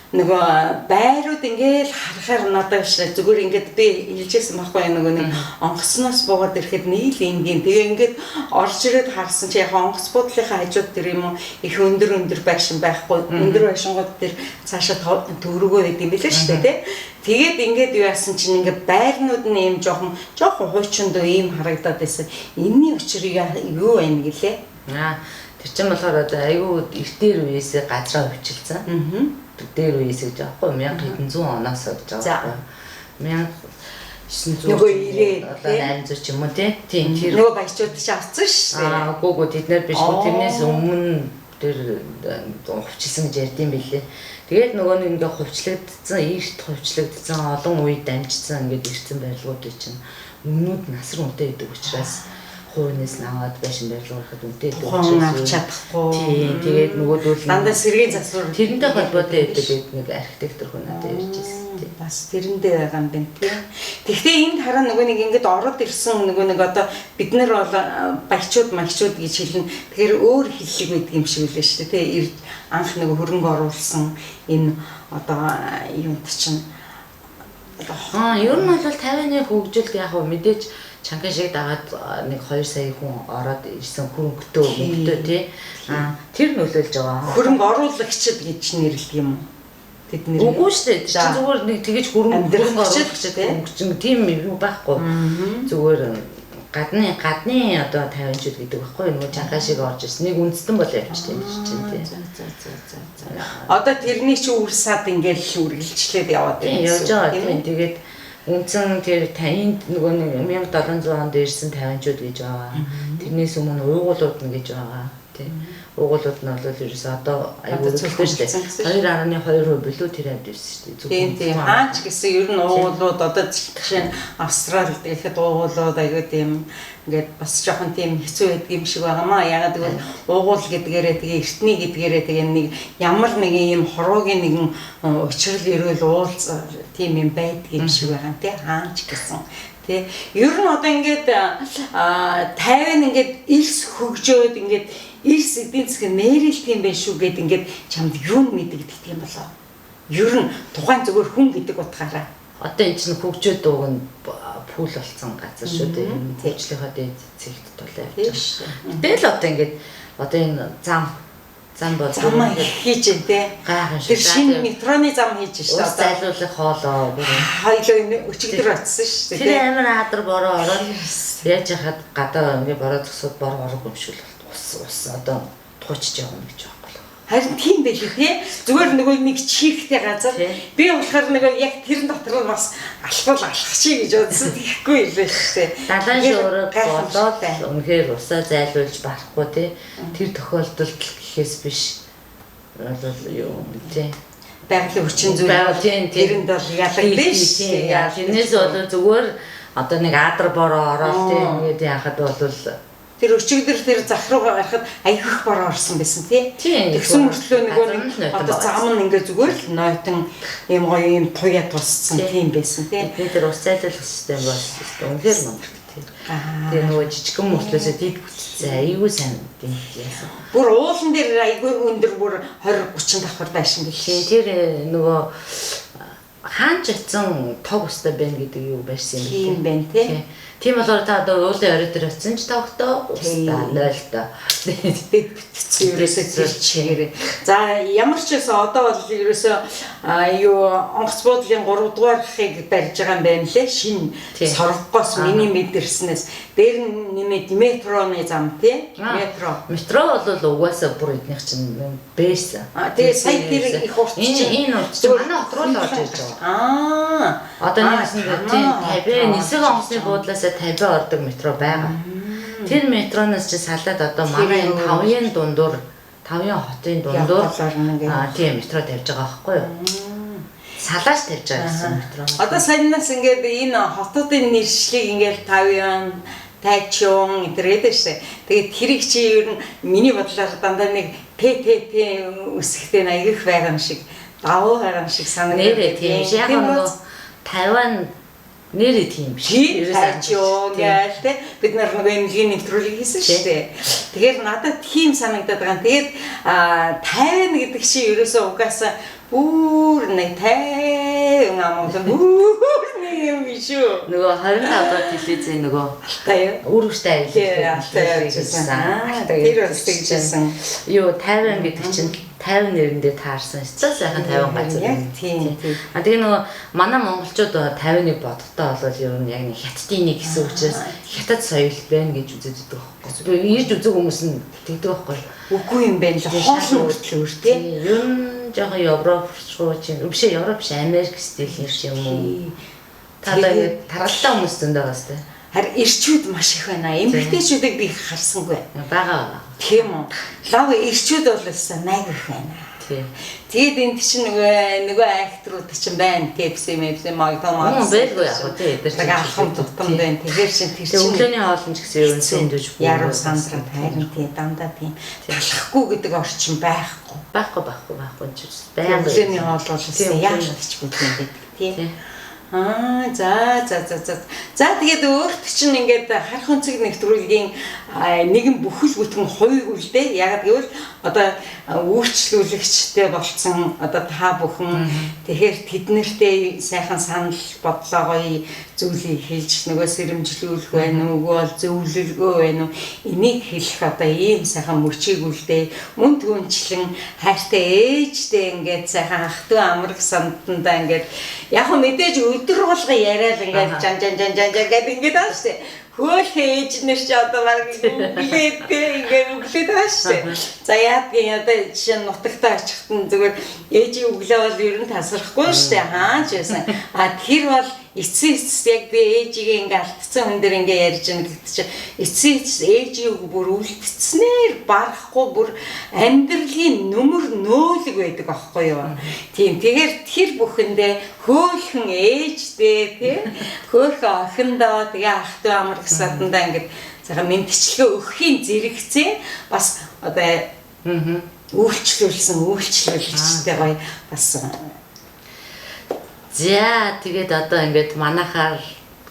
нөгөө байрууд ингээд харахаар надад зүгээр ингээд би хэлжсэн байхгүй нөгөө нэг онгоцноос буугаад ирэхэд нийл энгийн тэгээ ингээд орж ирээд харсан чи яг онгоц буудлынхаа хажууд тэр юм их өндөр байшин байхгүй өндөр байшингууд тэр цаашаа төврөгөө байд юм билээ шүү дээ тий. Тэгээд ингээд юу яасан чинь ингээд байрнууд нь ийм жоохон хуучиндөө ийм харагдаад байсан. Энийний учир юу байна гэлээ? Тэр чинь болохоор одоо айгүй эртээр үеэсээ газраа өвчлцэн. Дээр үеэс гэж аахгүй 1700 оноос гэж байгаа. 1900 нөгөө ирээ 800 ч юм уу тийм тэр нөгөө баячууд ч авсан шүү дээ. Гүгүү тэд нар биш үү тэрнээс өмнө тэр хувьчилсан гэж ярьдсан билээ. Тэгээд нөгөө нэг ингээ хувьчлагдсан, эрт хувьчлагдсан, олон үед дамжсан ингээд ирсэн барилгуудыг чинь өмнөд насар үнэтэй гэдэг учраас хуйнаас наваад байшин барилгахад үнэтэй гэдэг учраас авч чадахгүй. Тийм тэгээд нөгөөдөл дандаа сэргийн засвар тэрнтэй холбоотой байдаг нэг архитектор хүн надад ярьж ирсэн тийм. Бас тэрэндээ байгаа юм байна тийм. Тэгэхдээ энд хараа нөгөө нэг ингээд ороод ирсэн нөгөө нэг одоо бид нар бол баячууд магчууд гэж хэлнэ. Тэгэхээр өөр хэллэг байдаг юм шиг үлээ шүү дээ тийм. Анх нэг хөрөнгө оруулсан энэ одоо юунд чинь ер нь бол 50-ны хөгжилд яг мэдээж чанга шиг дагаад нэг 2 сая хүн ороод ирсэн хөрөнгөтэй тий. Тэр нөлөөлж байгаа. Хөрөнгө оруулагчид гэж нэрлэдэг юм уу? Тэд нэр. Үгүй шүү дээ. Чи зүгээр нэг тэгэж хөрөнгө оруулагчид тийм юм байхгүй. Зүгээр гадны одоо 50-чуд гэдэг байхгүй нөгөө чанга шиг орж ирсэн. Нэг үндэстэн бол явчихсан юм чинь тий. За. Одоо тэрний чи үрсад ингээл үргэлжлээд яваад байна. Явж байгаа тийм. Тэгээд үндсэн тэр энд нөгөө 1700 онд ирсэн 50-чуд гэж байгаа. Тэрнээс өмнө уугуулууд нь гэж байгаа. тий. Уугуулууд нь бол ерөөсөө одоо аюул зөвхөн шүү дээ. 2.2% билүү тэр амд ирсэн шүү дээ. Тийм хаач гэсэн ер нь уугуулууд одоо жишээ нь Австралид ихэд уугуулууд аюу тийм ингээд бас жоохон тийм хэцүү байдаг юм шиг байгаамаа. Ягаад гэвэл уугуул гэдгээрээ тэгээ эртний гэдгээрээ тэгээ нэг ямар нэг юм хороогийн нэгэн учрал ирвэл уулз тийм юм байдаг юм шиг байгаа юм тий хаач гэсэн. Тэ ер нь одоо ингээд 50 ингээд илс хөгжөөд ингээд илс эдийн засгийн нэрэлт юм байх шүү гэд ингээд чамд юу мэдэгдэх юм болоо. Ер нь тухайн зүгээр хүн гэдэг утгаараа одоо энэ чинь хөгжөөд ууг нь пул болсон газар шүү дээ. Хөгжлийнхаа дээд зэгт тулаа явж байгаа. Тэгэл одоо ингээд одоо энэ зам бол замаа хийж дээ. Гайхам Тэр шиг. шинэ метроны зам хийж шүү дээ. Зайлуулах хоолоо. Хоёлоо энэ өчигдөр очсон шүү дээ. Тэр амар адар бороо ороод яаж яхад гадаа ингээд бороо зөксөд бороо орох юм шиг л ус одоо туучж явна гэж байна. Харин тийм байх тий. Зүгээр нөгөө нэг чихтэй газар. Би болохоор нөгөө яг тэрэн дотор нь бас алхвал алхачих гэж бодсон. Тэгэхгүй юм байна шүү дээ. Далайн шуурга болоод үнэхээр усаа зайлуулж барахгүй тий. Тэр тохиолдолд гэхээс биш бол юу тий. Байгалийн хүчин зүйл тэрэнд бол ялагдсан шүү дээ. Тэрнээс бол зүгээр одоо нэг адар бороо ороод тий ингээд яхад бол тэр өчигдөр тэр зах руугаа гарахад аявих бороо орсон байсан тий. Тэгсэн мөртлөө нөгөө одоо зам нь ингээ зүгээр л нойтон юм гоё юм туяа тусцсан тийм байсан тий. Тэр ус зайлуулах систем бол үнэхээр мундаг тий. Тэр нөгөө жижигхэн мөртлөөсөө дид бүтцээ аюу сайн тийм яасан. Бүр уулан дээр аюу өндөр бүр 20-30 давхар байшин гэлээ. Тэр нөгөө хаан жацсан тог устай байна гэдэг юу байсан юм бэ? Тийм байна тий. Тийм болохоор та одоо уулын орой дээр очсон ч тогтоо устаа 0 та. Дэд бүтцээ ерөөсөө зилчээр. За ямар ч байсан одоо бол ерөөсөө юу онгоц буудлын 3 дугаар хыг барьж байгаа юм байна лээ. Шинэ соргогоос миний мэдэрснээс дээр нэмээд метроны зам тий. Метро бол угаасаа бүр эднийх чинь бэс. Тэгээ сая тэр их урт энэ урт чинь манай хот руу л орж ирж байгаа. Одоо нэгсэн тийм 50 нисэг онгоцны буудлаас 50 ордог метро байгаа. Тэр метроноос чи салаад одоо манай 5-ын дундуур 5-ын хотын дундуур тийм метро тавьж байгаа байхгүй юу? Салааш тавьж байгаа гэсэн метро. Одоо саянаас ингээд энэ хотуудын нэршлиг ингээд 5-ын тайчун гэдэг шээ. Тэгээд тэрийг чи ер нь миний бодлоор дандаа нэг ППП үсгтэй аягих байгаа юм шиг давуу байгаа юм шиг санагдав. Нэрээ тийм яг нөгөө Тайван нэрээ тийм шиг тайчун гэж тэ бид нар нөгөө эмнэлгийн нэвтрүүлэг хийсэн шүү дээ. Тэгэхээр надад тийм санагдаад байгаа. Тэгээд Тайван гэдэг чи ерөөсөө угаасаа бүр нэг тайван амгалан бүр нэг юм шүү. Нөгөө 25 дахь телевизэн нөгөө Алтай өөрөөстэй аялал хийсэн. Тэр бас тэгжсэн. Юу Тайван гэдэг чинь Тайван нэрэндээ таарсан. Цаа сайхан Тайван газар. Яг тийм. Тэгээ нөгөө манай монголчууд Тайваныг бодохдоо бол ер нь яг нэг хятадын нэг хэсэг учраас хятад соёл байна гэж үзэж байдаг байхгүй. Ирж үзэг хүмүүс нь тэгдэг байхгүй. Үгүй юм байна л хоол хүртэл өөр тийм. Ер нь жоохон Европ руу чинь биш Европ биш Америк стил юм уу? Талаа таргалтай хүмүүс зөндөө байгаа сте. Харин ирчүүд маш их байна. Эмэгтэйчүүдийг би харсангүй. Бага. Тийм үү. Лав ирчүүд бол өссөн 80 их байна. Тийм. Тэгээд энд чинь нөгөө актрууд чинь байна. Тэпси магтамаа. Бэлгүй яг уу тийм. Тэр алхам тутам байна. Тэгэхээр чинь тэр чинь өглөөний хоолн ч гэсэн ерөн сэндэж яруу сандран тайран тийм дандаа тийм. Талахгүй гэдэг орчин байхгүй. Байхгүй байнга. Өглөөний хоол бол яаж ч гэдэг юм тийм. За тэгээд өөрт чинь ингээд харах өнцөг нэвтрүүлгийн нэгэн бүхэл бүтэн хувь үлдээ. Яг гэвэл одоо үйлчлүүлэгчтэй болцсон одоо та бүхэн тэгэхээр тэднэртэй сайхан санал бодлогоо зүйлийг хэлж нөгөө сэрэмжлүүлэх байна уу, үгүй бол зөвлөлгөө байна уу, энийг хэлэх одоо ийм сайхан мөчийг үлдээ. Мөн түнчлэн хайртай ээжтэй ингээд сайхан ах トゥ амрах сандтандаа ингээд яг мэдээж өдөр болго яриад ингээд жан гэдэг ингээд байна шүү дээ. Хөөх ээж нэр чи одоо баг үглээд ингээд байгаа шүү. За яадгийн одоо жишээ нь нутагтаа очихт нь зүгээр ээжийн өглөө бол ер нь тасрахгүй шүү. Хаач байсан. Тэр бол эцсээс яг би ээжигээ ингээ алдсан хүн дээр ингээ ярьж байгаа гэдэг чинь эцсээс ээжийг бүр үлдцснээр барахгүй бүр амьдралын нүмер нөөлөг байдаг аахгүй юу. Тийм тэгэхээр тэр бүхэндээ хөөхөн ээжтэй тий хөөхөн охиндоо тэгээ ах トゥ амар гисадандаа ингээ цагаан мэдчлээ өгөхийн зэрэгцээ бас одоо үйлчлүүлжтэй гоё бас. За тэгээд одоо ингээд манайхаар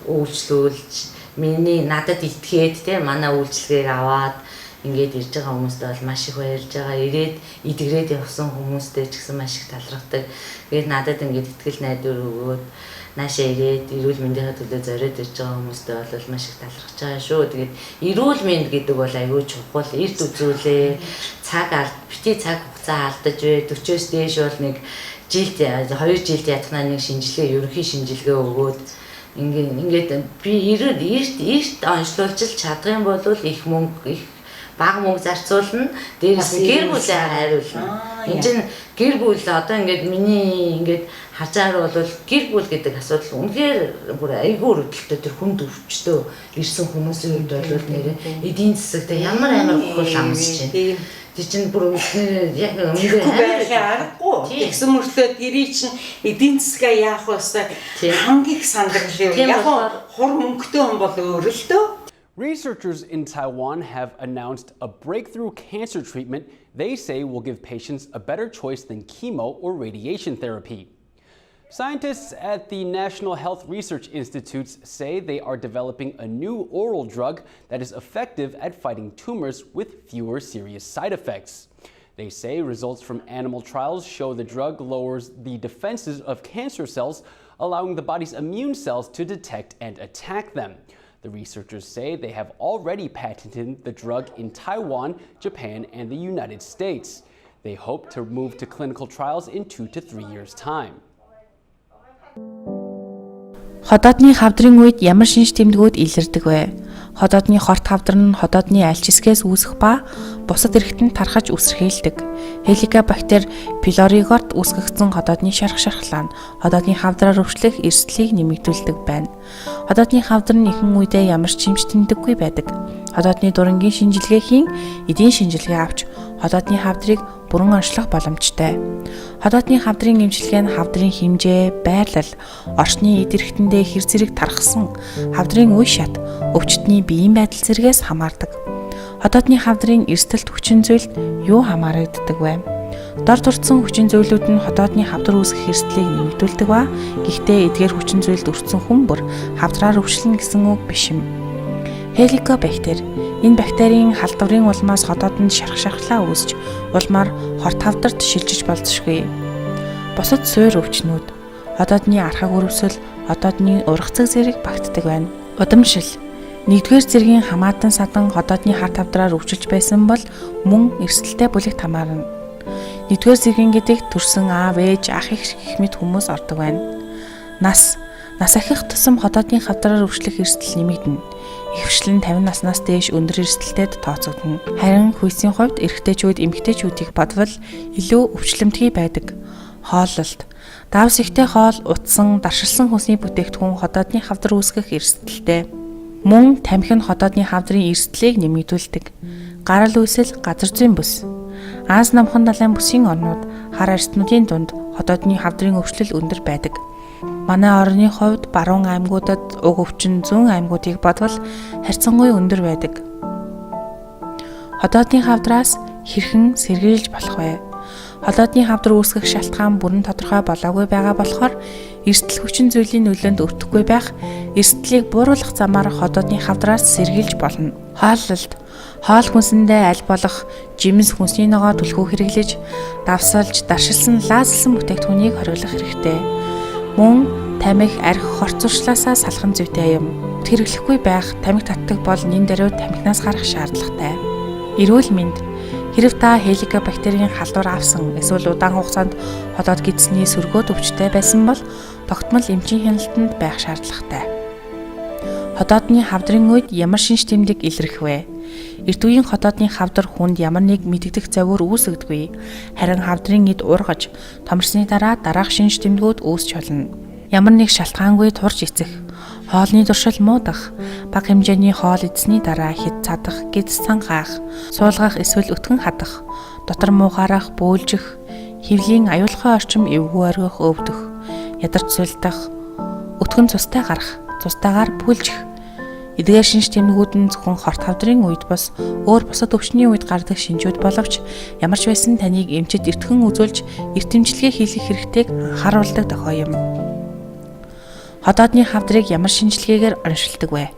үйлчлүүлж миний надад итгээд те манай үйлчлэгийг аваад ингээд ирж байгаа хүмүүстээ бол маш их баярлж байгаа. Ирээд идэгрээд явсан хүмүүстэй ч гэсэн маш их талархдаг. Тэгээд надад ингээд итгэл найдвар өгөөд наашаа ирээд эрүүл мэндийн төлөө зориод ирж байгаа хүмүүстээ бол маш их талархаж байгаа шүү. Тэгээд эрүүл мэнд гэдэг бол аюул чухал. Эрт үзүүлээ. Бити цаг хугацаа алдаж вэ. 40-с дээш бол нэг жилд 2 жилд ятгана нэг шинжилгээ ерөнхий шинжилгээ өгөөд ингээд би эрт онцлуулж чадах юм бол их мөнгө их бага мөнгө зарцуулна. Дээрээс нь гэр бүлээ хайруулна. Энд чинь гэр бүл одоо ингээд миний ингээд хажаар бол гэр бүл гэдэг асуудал үнэхээр бүр айгүй өрөвдөлтөй тэр хүнд өвчтөө ирсэн хүмүүсийн хувьд бол нэрээ эдийн засагт ямар амар хөл амсж байна. Тэр чинь бүр яг байхын аргагүй. Тэгсэн мөртлөө тэрий чинь эдийн засгаа яах вэ? Хамгийн сандрал яг хор мөнгөтэй хүн бол өөр л дөө. Researchers in Taiwan have announced a breakthrough cancer treatment they say will give patients a better choice than chemo or radiation therapy. Scientists at the National Health Research Institutes say they are developing a new oral drug that is effective at fighting tumors with fewer serious side effects. They say results from animal trials show the drug lowers the defenses of cancer cells, allowing the body's immune cells to detect and attack them. The researchers say they have already patented the drug in Taiwan, Japan, and the United States. They hope to move to clinical trials in 2 to 3 years' time. Ходоодны хавдрын үед ямар шинж тэмдгүүд илэрдэг вэ? Ходоодны хорт хавдар нь ходоодны аль хэсгээс үүсэх ба бусад эрэгтэнд тархаж үсрэхээлдэг. Helicobacter pylori-горт үүсгэгдсэн ходоодны шархлаа нь ходоодны хавдраар өвчлөх эрсдлийг нэмэгдүүлдэг байна. Ходоодны хавдар нь ихэнх үедээ ямар ч шинж тэмдэггүй байдаг. Ходоодны дурангийн шинжилгээхийн эдийн шинжилгээ авч ходоодны хавдрыг бүрэн онцлох боломжтой. Ходоодны хавдрын эмчилгээ нь хавдрын хэмжээ, байрлал, орчны эд эрхтэндээ хэр зэрэг тархсан, хавдрын үе шат, өвчтний биеийн байдал зэргээс хамаардаг. Ходоодны хавдрын эрсдэлт хүчин зүйлд юу хамаарагддаг вэ? Дор дурдсан хүчин зүйлүүд нь ходоодны хавдар үүсгэх эрсдлийг нэмэгдүүлдэг ба гэхдээ эдгээр хүчин зүйлд өртсөн хүн бүр хавдраар өвчлөн гэсэн үг биш юм. Helicobacter энэ бактерийн халдварын улмаас ходоодонд шархлаа үүсч улмаар хорт хавдарт шилжиж болзошгүй. Бусад суур өвчнүүд ходоодны архаг өрөвсөл, ходоодны ургацэг зэрэг багтдаг байна. Удамшил 1-р зэргийн хамаатан садан ходоодны харт хавдраар өвчилж байсан бол мөн эрсдэлтэй бүлэгт хамаарна. 1-р зэргийн гэдэгт төрсэн аав, ээж, ах их гэх мэт хүмүүс ордог байна. Нас ахих тусам ходоодны хавдраар өвчлөх эрсдэл нэмэгдэнэ. Ихэвчлэн 50 наснаас дээш өндөр эрсдэлтэд тооцогдно. Харин хүйсийн хувьд эрэгтэйчүүд эмэгтэйчүүдийг бодвол илүү өвчлөмтгий байдаг. Хооллолт давс ихтэй хоол, утсан, даршилсан хүнсний бүтээгдэхүүн ходоодны хавдар үүсгэх эрсдэлтэй. Мөн тамхи нь ходоодны хавдрын эрсдлийг нэмэгдүүлдэг. Гарал үүсэл, газар зүйн бүс. Аз намхан далайн бүсийн орнууд хар арстнуудын дунд ходоодны хавдрын өвчлөл өндөр байдаг. Манай орны хувьд баруун аймагуудад уг өвчин зүүн аймагуудыг бодвол харьцангуй өндөр байдаг. Ходоодны хавдраас хэрхэн сэргийлж болох вэ? Ходоодны хавдар үүсгэх шалтгаан бүрэн тодорхой болоогүй байгаа болохоор эрсдэл хүчин зүйлийн нөлөөнд өртөхгүй байх, эрсдлийг бууруулах замаар ходоодны хавдраас сэргийлж болно. Хооллолт хоол хүнсэндээ аль болох жимс хүнсний ногоо түлхүү хэрэглэж, давсалж, даршилсан, лаазлсан бүтээгдэхүүнийг хориглох хэрэгтэй. Мөн тамхи, архи, хорт зуршлаасаа салхан зүйтэй юм. Хэрэглэхгүй байх, тамхи татдаг бол нэн даруй тамхинаас гарах шаардлагатай. Эрүүл мэнд хэрэв та Helicobacter-ийн халдвар авсан эсвэл удаан хугацаанд ходоод гидсний сөргөөд өвчтэй байсан бол тогтмол эмчийн хяналтанд байх шаардлагатай. Хотоодны хавдрын үед ямар шинж тэмдэг илэрх вэ? Эрт үеийн хотоодны хавдар хүнд ямар нэг мэддэх завиур үүсгдэггүй. Харин хавдрын эд ургаж, томрсны дараа дараах шинж тэмдгүүд үүсч болно. Ямар нэг шалтгаангүй турж эцэх, хоолны туршил муудах, бага хэмжээний хоол идсэний дараа хэд цадах, гэд сан хаах, суулгах эсвэл өтгөн хадах, дотор муухаарах, бөөлжих, хөвлийн аюулгай орчим эвгүй оргих, өвдөх, ядарч сулдах, өтгөн цустай гарах, цустайгаар бүлжих. Эдгээр шинж тэмдгүүд нь зөвхөн хорт хавдрын үед бас өөр бусад өвчний үед гардаг шинжүүд боловч ямар ч байсан таныг эмчит эртхэн үзүүлж эртэмжлэгээ хийх хэрэгтэйг харуулдаг тохио юм. Хотоодны хавдрыг ямар шинжилгээгээр оншилдог вэ?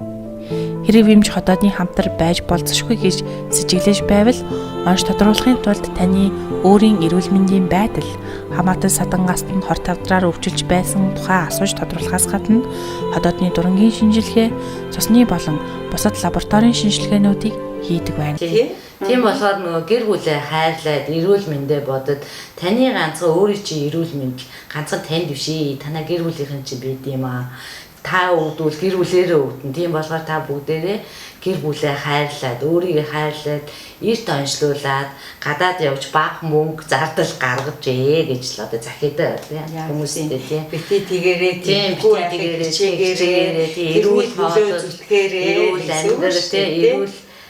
Хэрэв эмч хотоодны хавдар байж болцсошгүй гэж сэжиглэж байвал онш тодруулахын тулд таны өөрийн эрүүл мэндийн байдал, хамаатан садангаас нь хорт хавдраар өвчилж байсан тухай асууж тодруулахаас гадна хотоодны дурангийн шинжилгээ, цусны болон бусад лабораторийн шинжилгээнүүдийг хийдэг байна. Тийм болохоор нөгөө гэр бүлээ хайрлаад эрүүл мэндэ бодод таны ганцхан өөрийн чи эрүүл мэнд ганцхан танд бишээ. Танаа гэр бүлийнхэн чи бид юм аа. Та өвдвөл гэр бүлээрээ өвдөн. Тийм болохоор та бүгдээрээ гэр бүлээ хайрлаад, өөрийгөө хайрлаад, эрт онцлуулаад гадаад явж бага мөнгө зардал гаргажээ гэж л одоо захидаа хүмүүстэй тийм. Бити тэгэрээ тийм тэгэрээ эрүүл хоолой зүтгээрээ эрүүл амьдрал тийм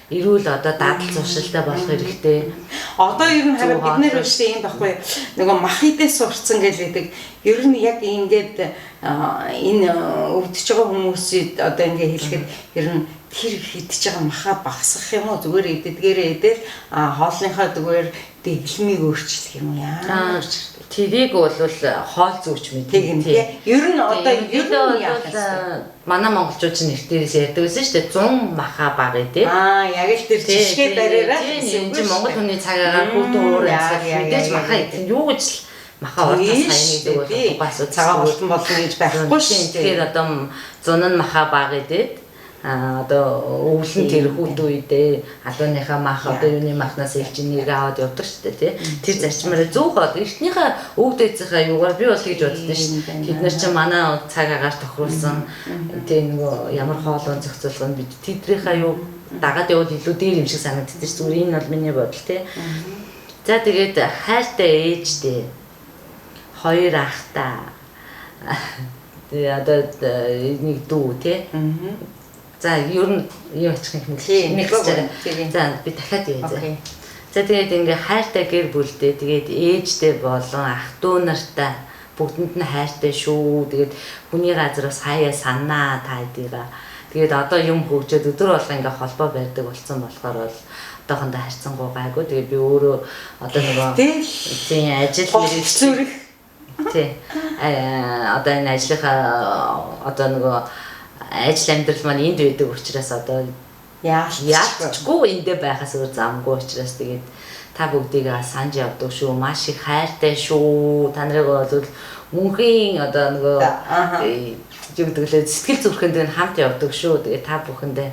эрүүл одоо дадал зуршилтай болох хэрэгтэй. Одоо ер нь хараа бид нэр өштэй юм байхгүй нөгөө мах идээс сурцсан гэдэг. Ер нь яг ингээд энэ өвдөж байгаа хүмүүсийг одоо ингээд хэлэхэд ер нь тэр хидж байгаа махаа багасгах юм уу зүгээр идэдгээрээ идэл хоолныхаа зүгээр дэглэмийг өөрчлөх юм яа. Тэрийг бол хоол зүүч мэд. Тийм. Ер нь одоо ер нь яах вэ? Манай монголчууд ч нэртээрээс ярьдаг байсан шүү дээ 100 маха баг идэ. Яг л тэр жишгээ бариараа энэ чинь монгол хүний цагаагаар хүүтэн өөр ясаар мэдээж маха идэх юу гэж л маха уртас хаяг гэдэг бол бас цагаан болтон болно гэж байхгүй шин. Тэгэхээр одоо 100 маха баг идээд одоо өвлөн тэр хүүт үедээ алууныхаа мах одоо юуны махнаас элчнийг аваад явдаг шүү дээ тий. Тэр зарчмаар зөв хоо эртнийхээ өвдөцийнхаа юугаар би бол гэж боддоо шүү дээ. Бид нар чинь манай цаг агаар тохируулсан тий нөгөө ямар хоолон зохицуулганд бид тэдрийнхаа юу дагаад явал илүү дээр юм шиг санагддаг шүү. Зүгээр энэ бол миний бодол тий. За тэгээд хайртай ээжтэй хоёр ахтай тэгээ одоо нэг дүү тий. За ер нь юу очих юм бэ? За би дахиад явъя. За тэгээд ингээ хайртай гэр бүлтэй тэгээд ээжтэй болон ах дүү нартай бүгдэнд нь хайртай шүү. Тэгээд хүний газраас хаяа санаа та хэдийга. Тэгээд одоо юм хөгжөөд өдөр болго ингээ холбоо барьдаг болсон болохоор бол одоохондоо харьцангуй гайгүй. Тэгээд би өөрөө одоо нөгөө тийм ажил зүрх тий одоо энэ ажлынхаа одоо нөгөө ажил амьдрал маань энд байдаг учраас одоо яачгүй эндээ байхаас өөр замгүй учраас тэгээд та бүгдийг санаж явдаг шүү. Маш их хайртай шүү. Та нарыг бол мөнхийн одоо нөгөө юу гэдэг лээ сэтгэл зүрхэнд хамт явдаг шүү. Тэгээд та бүхэндээ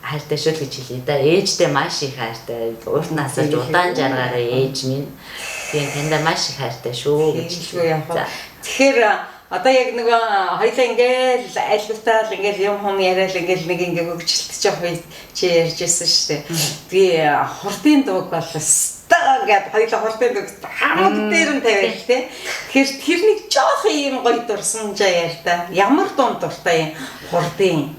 хайртай шүү гэж хэлье да. Ээжтэй маш их хайртай. Ууртнаас л удаан жаргаараа ээж минь. Тэгээд тандаа маш их хайртай шүү гэж хэлье. Тэгэхээр одоо яг нөгөө хоёлаа ингээл айлгуутаал ингээл юм яриад ингээл нэг ингээ хөгжилтөж явах чи ярьжсэн шүү дээ. Би хурдын дууг бол стаа гэд хоёлаа хурдын дууг хамаг дээр нь тавиал те. Тэгэхээр тэр нэг жоох юм гоё дурсан жаа яар та. Ямар дунд дуртай юм хурдын.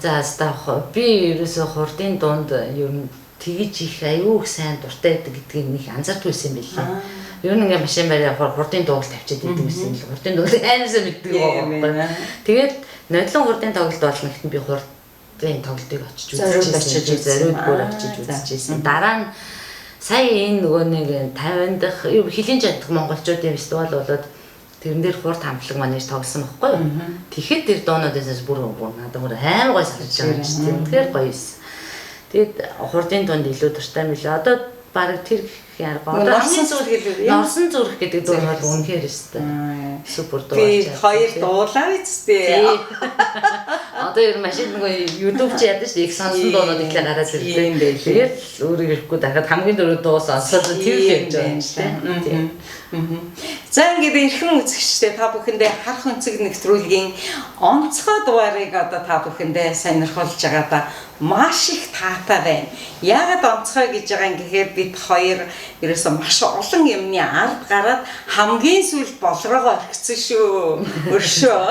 За стаа би ерөөсө хурдын дунд ер нь тэгж их аюу их сайн дуртай гэдгийг нэг анзаардаг байсан юм билээ. Ер нь ингээ машин барь явахаар хурдын дууг тавьчихад идэв гэсэн л хурдын дууг аимсаа мэддэг байгаа. Тэгээд нодлон хурдын тоглолт болно гэхдээ би хурдын тоглолтыг очиж үзчихсэн. Зориуд бүр очиж үзчихсэн. Дараа нь сая энэ нөгөө нэг 50 дахь хэлийн чадах монголчуудын фестивал болоод тэрэн дээр хурд хамтлаг маань тоглосон байхгүй юу? Тэгэхэд тэр дуунуудаас бүр надад бүр амар гоё санагдаж байгаа юм чинь. Тэгэхээр гоё юм. Тэгээд хурдын дунд илүү дуртай мэлээ. Одоо баг тэр яаргаа. Норсон зүрх гэдэг. Норсон зүрх гэдэг дуу бол үнэхээр өстэй. Супер дуу. Би хоёр дуулаа үсттэй. Одоо ер нь машин нөгөө YouTube ч яадаг шүү дээ. Их сонсон дуунууд ихлэ гараад ирдэг. Тэгээд өөрөөр хэлэхгүй дахиад хамгийн дөрөв дуу сонсоод тэр л явж байгаа юм шүү дээ. За ингээд эрхэм үзэгчтэй та бүхэндээ харах өнцөг нэвтрүүлгийн онцгой дугаарыг одоо та бүхэндээ сонирхолж байгаадаа маш их таатай байна. Яагаад онцгой гэж байгаа юм гэхээр бид хоёр ерөөсөө маш олон юмны ард гараад хамгийн сүүлд болроогоо орхисон шүү. Өршөө.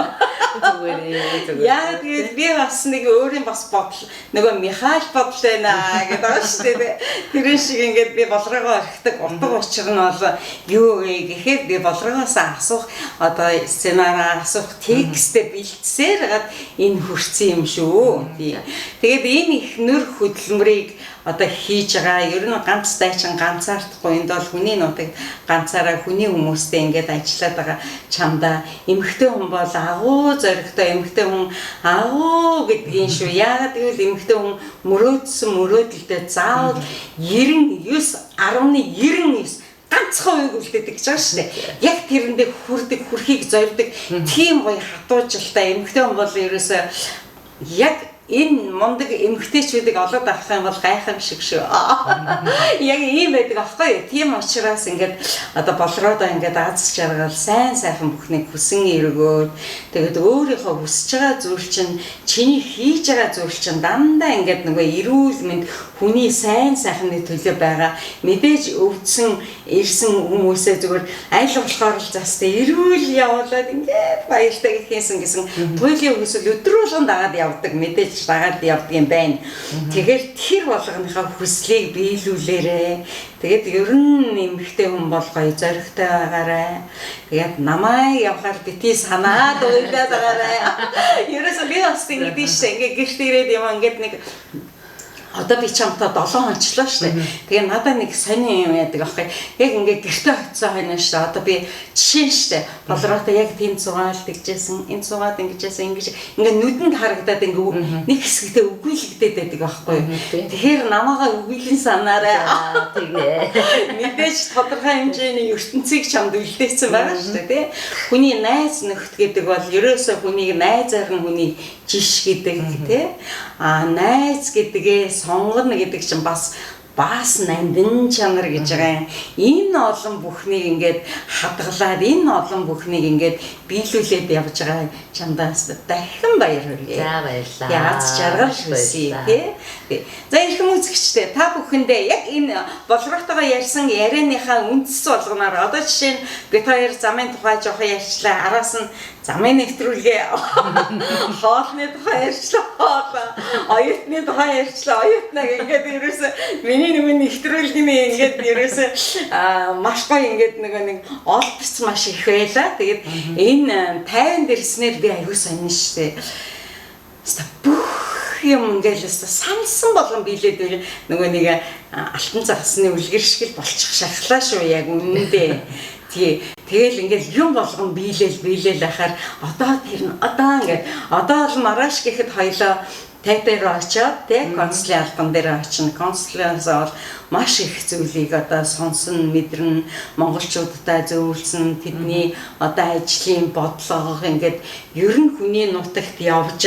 Зүгээр. Яагаад гэвэл би бас нэг өөрийн бас бодол нөгөө Михаил бодол байна гэдэг байгаа шүү дээ. Тэрэн шиг ингээд би болроогоо орхидаг утга учир нь бол юу вэ гэхээр би болроогоос асуух одоо сценараа асуух текстээ бэлтсээр хагаад энэ хүрсэн юм шүү. Тэгээд энэ их нөр хөдөлмөрийг одоо хийж байгаа. Ер нь ганц дайчин ганцаардахгүй энд бол хүний нутагт ганцаараа хүний хүмүүстэй ингээд ажиллаад байгаа чамдаа эмэгтэй хүн бол агуу зоригтой эмэгтэй хүн агуу гэдгийн шүү. Яагаад гэвэл эмэгтэй хүн мөрөөдсөн мөрөөдөлдөө заавал 99.99 ганцхан үг үлдээдэг гэж байгаа шүү дээ. Яг тэрэндээ хүрдэг, хүрхийг зорддог тийм гоё хатуужилтай эмэгтэй хүн бол ерөөсөө яг энэ мундаг эмгтээчүүдийг олоод авах юм бол гайхамшиг шүү. Яг ийм байдаг аахгүй юу? Тийм учраас ингээд одоо болроодоо ингээд аз жаргал сайн сайхан бүхнийг хүсэн эргөөд тэгээд өөрийнхөө хүсэж байгаа зүйл чинь чиний хийж байгаа зүйл чинь дандаа ингээд нөгөө эрүүл мэнд хүний сайн сайхны төлөө байгаа мэдээж өвдсөн ирсэн хүмүүсээ зүгээр аль болохоор л застаа эрүүл явуулаад ингээд баяртай гэхээсэн гэсэн туйлын хүсэл өдрөөлөн дагаад явдаг мэдээж дагаад явдаг юм байна. Тэгэхээр тэр болгоныхаа хүслийг биелүүлээрэ. Тэгээд ер нь эмэгтэй хүн бол гоё зоригтой байгаарай. Тэгээд намайг явахаар бити санаад уйлаад байгаарай. Ерөөсөө би бас ингэдэж шээ. Ингээ гэрт ирээд юм ингээд нэг одоо би чамтай 7 онцлоо шүү дээ. Тэгээ надад нэг сони юм яадаг аахгүй. Яг ингээд гэртээ очисон хойно шүү дээ. Одоо би жишээ нь шүү дээ. Болроотой яг тийм цугаал тэгжсэн, энэ цугаад ингэжсэн, ингээд нүдэнд харагдаад ингээд нэг хэсэгтээ үгүйлэгдээд байдаг аахгүй. Тэгэхээр намайгаа үгүйлэн санаарай. Тэгээ. Мэдээж тодорхой хэмжээний ертөнцийг чамд үлдээсэн байгаа шүү дээ, тий. Хүний найз нөхд гэдэг бол ерөөсөө хүнийг найзаар нь хүний жиш гэдэг, тий. Найз гэдгээ сонгоно гэдэг чинь бас нандин чанар гэж байгаа юм. Энэ олон бүхнийг ингээд хадгалаад энэ олон бүхнийг ингээд биелүүлээд явж байгаа чамдаас дахин баяр хүргэе. За баярлалаа. Яаж жаргал хүсье тий. За эрхэм үзэгчдээ та бүхэндээ яг энэ болроотойгоо ярьсан ярианыхаа үндэс болгоноор одоо жишээ нь бид хоёр замын тухай жоохон ярьчлаа. Араас нь замын нэвтрүүлгээ хоолны тухай ярьчлаа. Оюутны тухай ярьчлаа. Оюутнаа ингээд ерөөсөө миний нөгөө нэвтрүүлгийн ингээд ерөөсөө маш гоё ингээд нэг олбоц маш их байлаа. Тэгээд энэ 50 дэрснээр би аягүй сонин штэ. Бүх юм ингээл сансан болгон биелээд байл нөгөө нэг алтан загсны үлгэр шиг л болчих шахлаа шүү яг үнэндээ. Тэгэл ингээл юм болгон биелэл ахаар одоо тэр нь одоо ингээд одоо л маргааш гэхэд хоёлоо тайпер очоод тий консулын албан дээр очино. Консулаас бол маш их зүйлийг одоо сонсон мэдэрнэ, монголчуудтай зөвлөсөн тэдний одоо ажлын бодлого ингээд ер нь хүний нутагт явж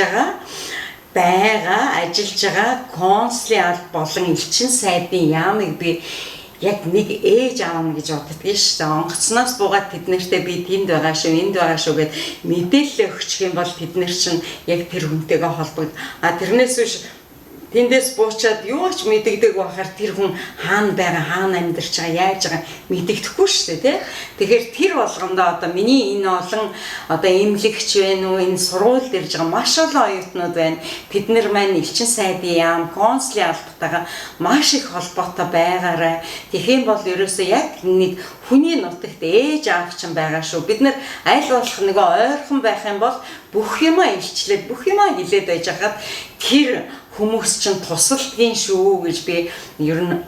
байгаа ажиллаж байгаа консулын алба болон элчин сайдын яамыг би яг нэг ээж аавна гэж боддог шүү дээ. Онгоцноос буугаад тэднэртээ би тэнд байгаа шүү, энд байгаа шүү гэд мэдээлэл өгчих юм бол тэднэр чинь яг тэр хүнтэйгээ холбогд. Тэрнээс биш тэндээс буучаад юу ч мэдэгдэг байхаар тэр хүн хаана байгаа, хаана амьдарч байгаа, яаж байгаа мэдэгдэхгүй шүү дээ, тий. Тэгэхээр тэр болгондоо одоо миний энэ олон одоо эмнэлэгч байна уу, энэ сургуульд ирж байгаа маш олон оюутнууд байна. Бид нар маань элчин сайдын яам, консулын албатайгаа маш их холбоотой байгаарай. Тэгэх юм бол ерөөсөө яг нэг хүний нутагт ээж аав чинь байгаа шүү. Бид нар аль болох нэг ойрхон байх юм бол бүх юмаа илчлээд, бүх юмаа хилээд байж хагаад тэр хүмүүс чинь тусалдгийн шүү гэж би ер нь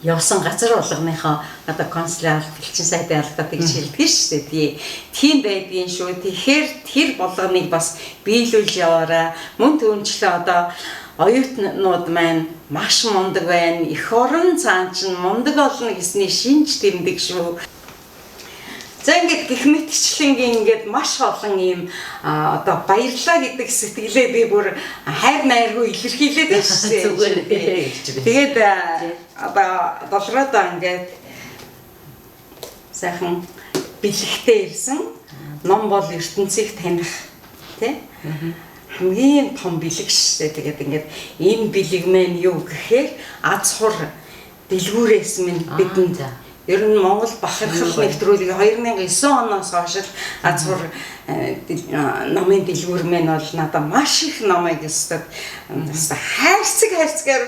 явсан газар болгоныхоо одоо консулын элчин сайдын албад гэж хэлдэг шүү дээ. Тийм байдгийн шүү. Тэгэхээр тэр болгоныг бас биелүүлж яваарай. Мөн түүнчлээ одоо оюутнууд маань маш мундаг байна. Эх орон цаан чинь мундаг олно гэсний шинж тэмдэг шүү. За ингээд гэх мэтчлэнгийн ингээд маш олон юм одоо баярлаа гэдэг сэтгэлээ би бүр хайр найргүй илэрхийлээд байна шүү дээ. Тэгээд одоо болроодоо ингээд сайхан бэлэгтэй ирсэн. Ном бол ертөнцийг таних тий хамгийн том бэлэг шүү дээ. Тэгээд ингээд энэ бэлэг маань юу гэхээр аз хур дэлгүүрээс минь бидэнд ер нь Монгол бахархал нэвтрүүлгийг 2009 оноос хойш аз хур номын дэлгүүр маань бол надад маш их номыг өстөд хайрцаг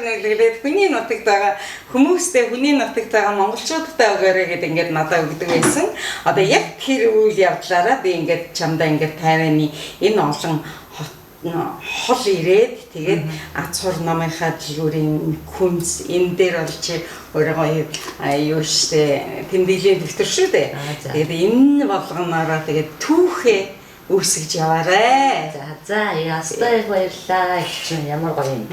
нэглээд хүний нутагт байгаа хүмүүстэй хүний нутагт байгаа монголчуудтай өгөөрэй гэдэг ингээд надад өгдөг байсан. Одоо яг тэр үйл явдлаараа би ингээд чамдаа ингээд тайваны энэ олон хол ирээд тэгээд аз хур номынхаа дэлгүүрийн хүнс энэ дээр бол чи өөрөө юу штэ тэмдэглэлийн дэвтэр шүү дээ. Тэгээд энэ болгоноороо тэгээд түүхээ үүсгэж яваарэ. За ястай баярлалаа. Чинь ямар гоё юм.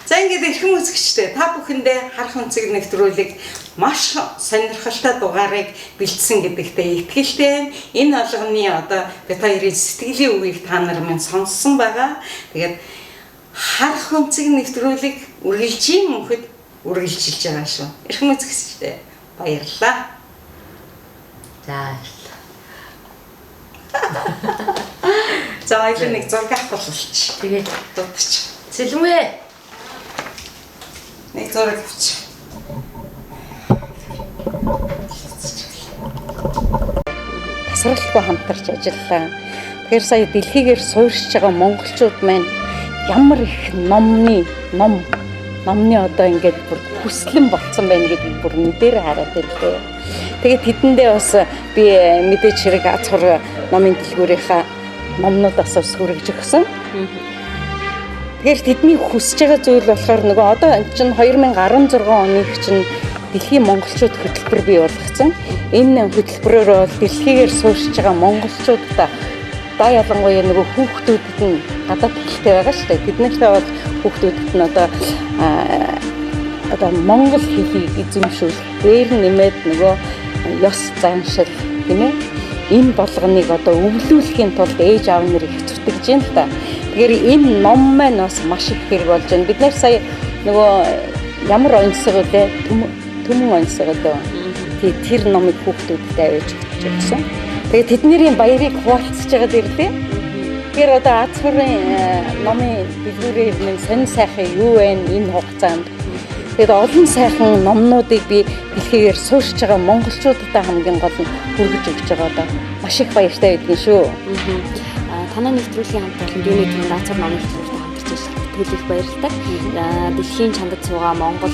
За ингээд эрхэм үзэгчтэй та бүхэндээ харах үнцэг нэвтрүүлэг маш сонирхолтой дугаарыг бэлдсэн гэдэгтээ итгэлтэй. Энэ болгоны одоо бид хоёрын сэтгэлийн үгийг та нар минь сонссон байгаа. Тэгээд харах үнцэг нэвтрүүлэг үргэлжийн мөнхөд үргэлжилж байгаа шүү. Эрхэм үзэгчтэй баярлалаа. За. За хоёул нэг зураг авах болчих. Тэгээд дуудчих. Сэлмээ. Нэг зураг авчих. Тасралтгүй хамтарч ажиллалаа. Тэгэхээр сая дэлхийгээр суурьшиж байгаа монголчууд маань ямар их номны одоо ингээд бүр хүслэн болцсон байна гэдгийг бүр нүдээр хараад ирлээ. Тэгээд тэдэндээ бас би мэдээж хэрэг аз хур номын дэлгүүрийнхаа номнуудаас ус хүргэж өгсөн. Тэгэхээр тэдний хүсэж байгаа зүйл болохоор нөгөө одоо чинь 2016 оныг чинь дэлхийн монголчууд хөтөлбөр бий болгоцсон. Энэ хөтөлбөрөөр бол дэлхийгээр суурьшиж байгаа монголчуудаа да ялангуяа нөгөө хүүхдүүдэд нь гадаад хэлтэй байгаа шүү дээ. Тэднэртэй бол хүүхдүүдэд нь одоо монгол хэлийг эзэмшүүлэх, дээр нэмээд нөгөө ёс заншил тийм ээ. Энэ болгоныг одоо өвлүүлэхийн тулд ээж аав нар их зүтгэж байна л да. Тэгэхээр энэ ном маань бас маш их хэрэг болж байна. Бид нар сая нөгөө ямар онцгой вэ? Түмэн онцгой дөө. Тэр номыг хүүхдүүдэд авиж өгсөн. Тэгээд тэдний баярыг хуваалцаж байгаад ирлээ. Тэгэхээр одоо аз хурын номын дэлгүүрээр минь сонин сайхан юу вэ энэ хугацаанд. Тэгээд олон сайхан номнуудыг би дэлхийгээр суурьшиж байгаа монголчуудад хамгийн гол нь хүргэж өгч байгаа даа. Маш их баяртай байдгийн шүү. Танай нэвтрүүлгийн хамт олон дүүний түнд аз хур номын хэлбэрт хамтарч төлөвлөх баярлалаа. Дэлхийн чангад суугаа Монгол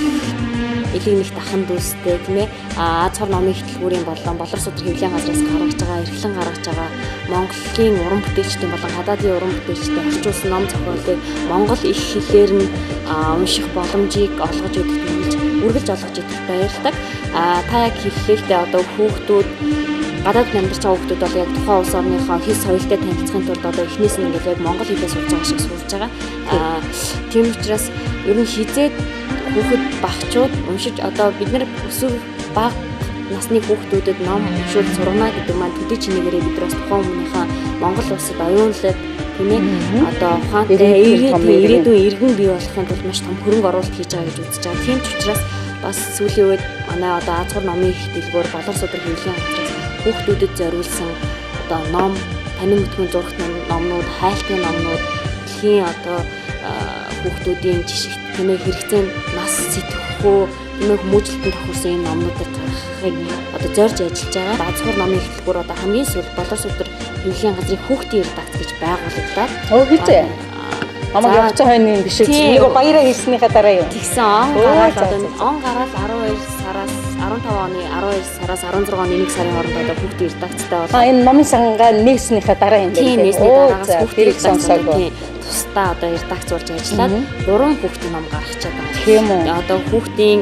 элэг нэгт ахын дүүстэй тийм ээ аз хур номын хөтөлбөрийн болон болор судар хэвлэлийн газраас гаргаж байгаа эрхлэн гаргаж байгаа Монголын уран бүтээлчдийн болон гадаадын уран бүтээлчдийн орчуулсан ном зохиолыг монгол их хэлээр нь унших боломжийг олгож өгөх үргэлж олгож идэх баярлалаа. Та яг хэллээдээ одоо хүүхдүүд гадаад амьдарч байгаа хүүхдүүд бол яг тухайн улс орныхоо хэл соёлтой танилцахын тулд одоо эхнээс нь ингээд яг монгол хэлээр сурж байгаа шиг сурж байгаа. Тийм учраас ер нь хизээд хүүхэд багчууд уншиж одоо бид нар өсвөр бага насны хүүхдүүдэд ном уншуул сургана гэдэг маань төдий чинээрээ бид бас тухайн өмнөхөө Монгол улсад оюунлаг тийм ээ одоо ухаантай ирээдүйн иргэн бий болохын тулд маш том хөрөнгө оруулалт хийж байгаа гэж үзэж байгаа. Тийм ч учраас бас сүүлийн үед манай одоо аз хур номын их дэлгүүр болор судар хэвлэлийн газраас хүүхдүүдэд зориулсан одоо ном, танин мэдхүйн зурагт номнууд, хайлтын номнууд, дэлхийн одоо хүүхдүүдийн жишг тэмээ хэрэгцээнд нас сэтгэхүү тэмээ хүмүүжлэлтэнд тохирсон энэ номнуудыг гаргахыг одоо зорж ажиллаж байгаа. Аз хур номын хөтөлбөр одоо хамгийн сүүл болор судар хэвлэлийн газрын хүүхдийн редакц гэж байгуулагдаад. Хизээ. Амаг явж байгаа хойны юм биш үү? Нэг баяраа хэлснийхаа дараа юу? Тэгсэн он гараад 12 сараас 15 оны 12 сараас 16 оны 1 сарын хооронд одоо хүүхдийн редакцтай болоо. Энэ номын сангаа нээснийхаа дараа юм байна. Тийм нээсний дараагаас хүүхдийн редакцтай тусдаа одоо редакц болж ажиллаад 3 хүүхдийн ном гаргачаад байгаа. Тийм үү? Одоо хүүхдийн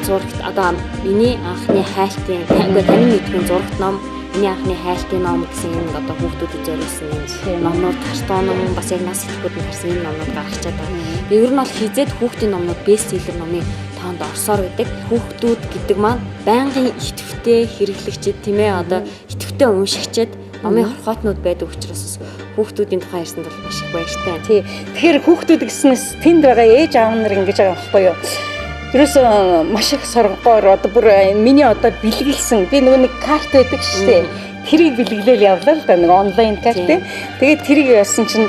зурагт одоо миний анхны хайлтын танин мэдхүйн зурагт ном миний анхны хайлтын ном гэсэн энэ одоо хүүхдүүдэд зориулсан номнууд картон ном бас яг нас идэхүүд нь гарсан энэ номнууд гаргачаад байгаа. Ер нь бол хизээд хүүхдийн номнууд бестселлер номын тоонд орсоор байдаг. Хүүхдүүд гэдэг маань байнгын идэвхтэй хэрэглэгчид тийм ээ одоо идэвхтэй уншигчид номын хорхоотнууд байдаг учраас хүүхдүүдийн тухай ярьсанд бол маш их баяртай. Тий. Тэгэхээр хүүхдүүд гэснээс тэнд байгаа ээж аав нар ингэж байгаа байхгүй юу? ерөөсөө маш их соргоор одоо бүр миний одоо бэлгэлсэн би нөгөө нэг карт байдаг шүү дээ. Тэрийг бэлгэлээл явлаа л да нэг онлайн карт. Тэгээд тэрийг яасан чинь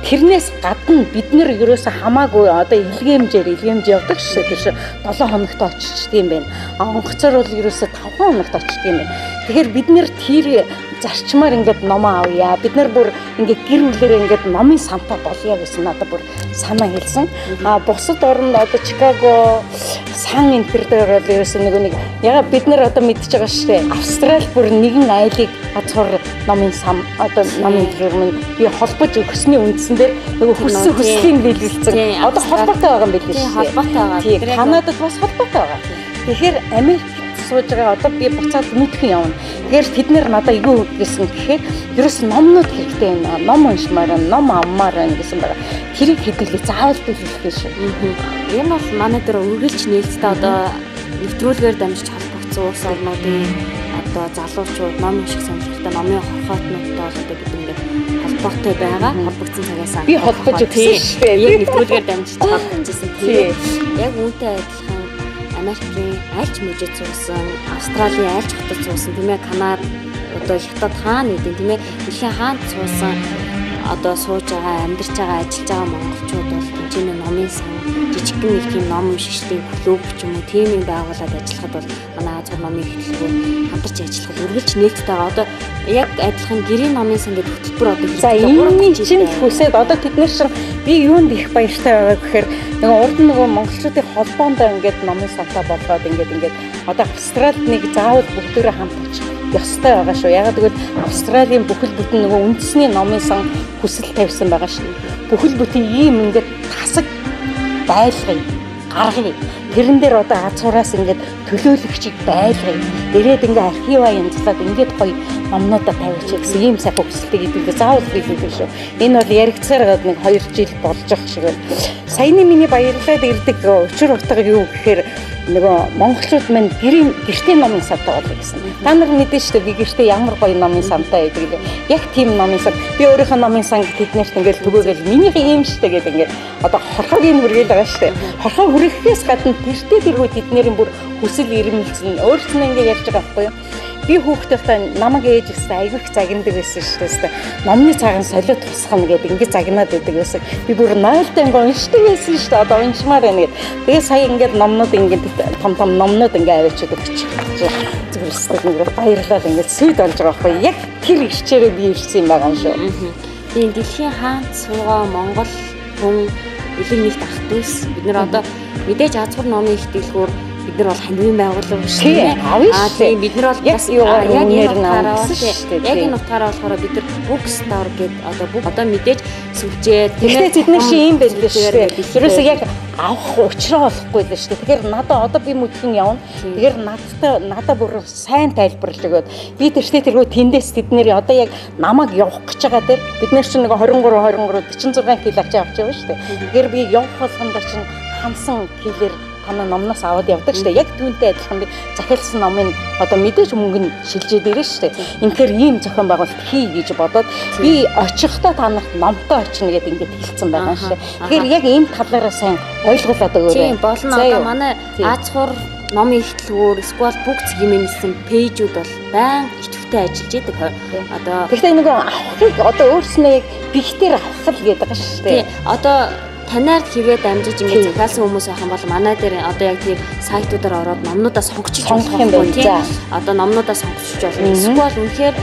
тэрнээс гадна бид нэр ерөөсө хамаагүй одоо илгээмж явдаг шүү дээ. Тэр 7 хоногт очичдаг юм байна. Онгоцоор бол ерөөсө 5 хоногт очичдаг юм байна. Тэгэхээр бид нэр тэр зарчмаар ингээд ном авъя. Бид нар бүр ингээд гэр бүлэрээ ингээд номын самтаа болъё гэсэн надад бүр санаа хэлсэн. Бусад оронд одоо Чикаго, Сан Энтер дээр бол ерөөсөө нэг яга бид нар одоо мэдчихэж байгаа шүү дээ. Австрали бүр нэгэн айлыг ацхор номын сам одоо номын төрөмөнд би холбож өгсөний үндсэн дээр нөгөө хүслийн биелүүлсэн. Одоо холбоотой байгаа юм билээ шүү дээ. Холбоотой байгаа. Тийм. Канадад бас холбоотой байгаа. Тэгэхээр Америк сууж байгаа одоо би буцаад мэдхэн явна. Тэгэхээр тэд нэр надад юу гэсэн гэхээр ерөөс номнууд хэрэгтэй байна. Ном уншмаар, ном авмаар байна гэсэн байгаа. Тэрийг хэдүүлээ заавал биелүүлэх шүү. Энэ бол манай дээр үргэлж нээлттэй одоо нэвтрүүлгээр дамжиж холбогдсон улс орнуудын одоо залуучууд ном унших сонирхолтой номын хорхоотнуудтай бол одоо бид ингээд холбоотой байгаа. Холбогдсон цагаас би холбож өгсөн шүү дээ. Яг нэвтрүүлгээр дамжиж холбогдсон. Тэгээд яг үүнтэй адилхан Америкийн альч мужид суусан, Австралийн альч хотод суусан, тийм ээ, Канада одоо хятад хаана гэдэг тийм ээ, дэлхийн хаанд суусан одоо сууж байгаа, амьдарч байгаа, ажиллаж байгаа монголчууд бол тэнцэнэ номын сан жижигхэн нэг тийм ном уншигчдын клуб ч юм уу тийм юм байгуулад ажиллахад бол манай Аз зур номын хөтөлбөр хамтарч ажиллахад үргэлж нээлттэй байгаа. Одоо яг адилхан гэрийн номын сан гэдэг хөтөлбөр одоо за энэ чинь хүсээд одоо тэд нар шиг би юунд их баяртай байгаа гэхээр нөгөө урд нь нөгөө монголчуудын холбоонд ингээд номын сантаа болгоод ингээд одоо Австралид нэг заавал бүгдээрээ хамт очих ёстой байгаа шүү. Ягаад гэвэл Австралийн бүхэл бүтэн нөгөө үндэсний номын сан хүсэл тавьсан байгаа шүү. Бүхэл бүтэн ийм ингээд тасаг байлгыг гаргая. Тэрэн дээр одоо аз сураас ингээд төлөөлөгчийг байлгая. Ирээд ингээд архиваа янзлаад ингээд гоё номнуудаа тавьчих гэсэн ийм сайхан хүсэлтэй гэдэг заавал биелүүлэх шүү. Энэ бол яригцсаар гад нэг 2 жил болж байгаа шиг байна. Саяны миний баярлаад ирдэг учир утга юу гэхээр нөгөө монголчууд маань гэртээ номын сантаа болоо гэсэн. Та нар мэдэн шүү дээ би гэртээ ямар гоё номын сантаа байдаг вэ? Яг тийм номын сан. Би өөрийнхөө номын сан тэднэрт ингээд төгөөгөл минийх ийм шүү дээ гэдэг ингээд одоо хорхогийн хүргээл байгаа шүү дээ. Хорхоо хүрэхээс гадна тэртээ тэргүй тэднэрийн бүр хүсэл ирмэлцэн өөрснөө ингээд ярьж байгаа байхгүй юу? Би хүүхдтэй намайг ээж өстэй айгүйх загнадаг байсан шүү дээ. Номны цагаан солиод тусгана гэдэг ингээд загнаад байдаг байсан. Би бүр 0-тай ингээд уншдаг байсан шүү дээ. Одоо уншмаар байна гэдэг. Тэгээ сая ингээд номнууд ингээд том номнууд ингээд аваачаад өгч. Зүгээрсдэг ингээд баярлалаа ингээд сүйд болж байгаа байхгүй. Яг тэр ирчээрээ би ирсэн юм байгаа юм шүү. Тийм дэлхийн хаант суугаа Монгол хүн элэг нэгт ах дүүс бид нэр одоо мэдээж аз зур номын их дэлгүүр бид нар бол хандивын байгууллага шүү дээ. Тийм бид нар бол бас яг энэ утгаараа болохоор бид нар bookstore гэдэг одоо мэдээж сүлжээ тэгээд бид нар шиг юм байлээ шүү дээ. Тэрөөсөө яг авах учраа олохгүй л шүү дээ. Тэгэхээр надад одоо би мөдгөн явна. Тэгэхээр надад бүр сайн тайлбарлаж өгөөд би тэргөө тэндээс тэднэр одоо яг намайг явах гэж байгаа дээр бид нар чинь нэг 23 46 кг авч явж байгаа шүү дээ. Тэгэхээр би явах болгонд чинь хамсан килээр номноос аваад явдаг шүү дээ. Яг түүнтэй адилхан би захиалсан номын одоо мэдээж мөнгө нь шилжээд ирнэ шүү дээ. Инхээр ийм зохион байгуулалт хий гэж бодоод би очихдоо та нарт номтой очно гэдээ ингэж хэлсэн байгаа шүү. Тэгэхээр яг энэ талаараа сайн ойлгуулад өгөөрэй. Тийм болно. Одоо манай Аз зур номын ихтлгүүр эсвэл бүгд хэмээнсэн пэйжүүд бол баян идэвхтэй ажиллаж идэг. Одоо тэгэхээр нөгөө авахыг одоо өөрснөө яг бигтэр авах л гэдэг байгаа шүү дээ. Тийм. Одоо танаар хэрвээ дамжиж ингэж захиалсан хүмүүс байх юм бол манай дээр одоо яг тийм сайтуудаар ороод номнуудаа сонгочих юм байна тийм. Одоо номнуудаа сонгочих болно. Эсвэл үнэхээр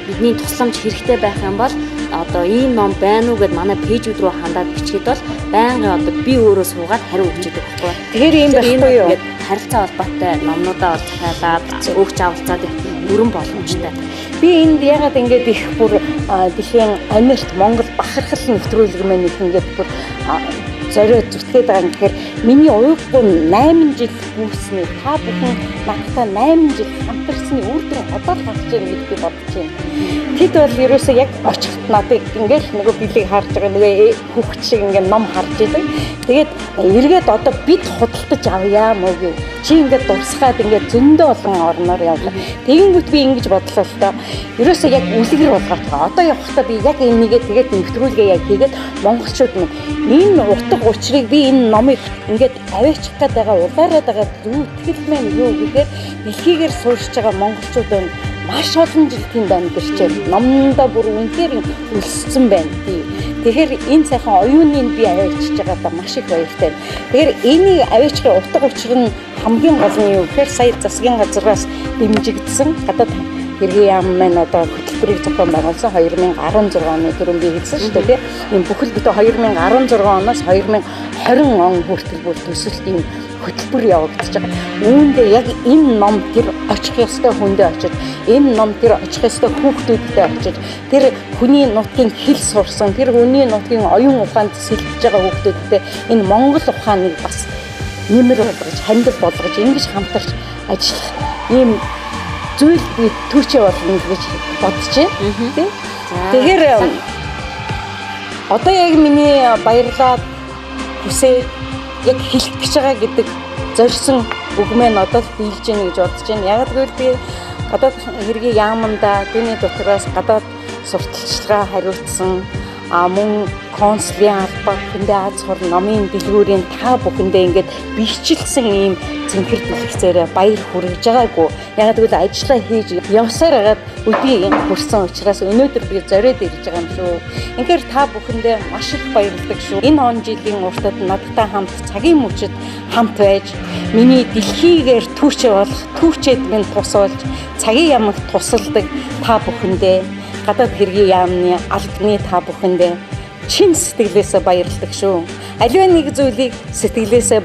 бидний тусламж хэрэгтэй байх юм бол одоо ийм ном байна уу гэд манай пэйжүүд рүү хандаад бичгээд бол байнгын одоо би өөрөө суугаад хариу өгч идэг байхгүй. Тэгэхээр ийм байхгүй юу? Харилцаа холбоотой номнуудаа бол захиалаад өгч авалцаад бүрэн боломжтой. Би энд ягаад ингэж их бүр дэлхийн Америкт Монгол бахархал нэвтрүүлэг маань ингэж бүр зориод зүтгээд байгаа юм. Тэгэхээр миний уйггүй 8 жил үүснэ. Та бүхэн надтай 8 жил хамтарсны үр дүн одоо л гарч ирнэ гэж би боддог. байна. Тэд бол ерөөсөө яг очихт надад ингээл нөгөө билег харж байгаа нөгөө хүүхд шиг ингээд ном харж идэг. Тэгээд эргээд одоо бид худалдаж авъя мó гэ. Чи ингээд дурсгаад ингээд зөндөө олон орноор явлаа. Тэгэнгүүт би ингэж бодлоо л доо. Ерөөсөө яг үлгэр болгоод байгаа. Одоо явахдаа би яг энийгээ тэгээд нэвтрүүлгээ яг хийгээд монголчууд минь энэ утга учирыг би энэ номыг ингээд аваачих гээд байгаа улаараад байгаа зүтгэл мэн юу гэхээр дэлхийгээр суурьж байгаа монголчууд байна. Маш олон жил тэнд амьдарчээ. Номдоо бүр үнээр өлссөн байна. Тэгэхээр энэ сайхан оюуныг би аваачиж байгаадаа маш их баяртай. Тэгэхээр энийг аваачихын утга учир нь хамгийн гол нь юу гэхээр сая засгийн газраас дэмжигдсэн гадаад хэргийн яам маань одоо хөтөлбөрийг зохион байгуулсан 2016 оны түрүүн би хэлсэн шүү дээ. Энэ бүхэл бүтэн 2016 оноос 2020 он хүртэл бүр төсөлт ийм хөтөлбөр явагдаж байгаа. Үүндээ яг энэ ном тэр очих ёстой хүндээ очиж, энэ ном тэр очих ёстой хүүхдүүдтэй очиж, тэр хүний нутгийн хэл сурсан, тэр хүний нутгийн оюун ухаанд сэлбэж байгаа хүүхдүүдтэй энэ монгол ухааныг бас нэмэр болгож, хандив болгож, ингэж хамтарч ажиллах ийм зүйл би түүчээ болно гэж бодож байна. Тэгэхээр одоо яг миний баярлаад хүсээ яг хэлэх гэж байгаа гэдэг зорьсон үг мэн одоо биелж гэнэ гэж бодож байна. Яг гэвэл би гадаад хэргийн яаманда түүний дотроос гадаад сурталчилгаа хариуцсан мөн консулын албаа бүхэндээ Аз хор номын дэлгүүрийн та бүхэндээ ингээд бичлсэн ийм цэнхэр дэлгэцээрээ баяр хүргэж байгаагүй. Яг гэвэл ажиллаа хийж явсаар хагаад өдий хүрсэн учраас өнөөдөр би зориод ирж байгаа юм шүү. Инхээр та бүхэндээ маш их баярлалдаг шүү. Энэ он жилийн уртад надтай хамт цагийн мөчөд хамт байж миний дэлхийгээр түүчээ болох түүчээд минь тус болж цагийн ямагт тусалдаг та бүхэндээ гадаад хэргийн яамны албаны та бүхэндээ чин сэтгэлээсээ баярлалдаг шүү. Аливаа нэг зүйлийг сэтгэлээсээ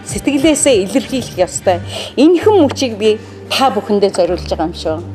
сэтгэлээсээ илэрхийлэх ёстой. Энэхэн мөчийг би та бүхэндээ зориулж байгаа юм шүү.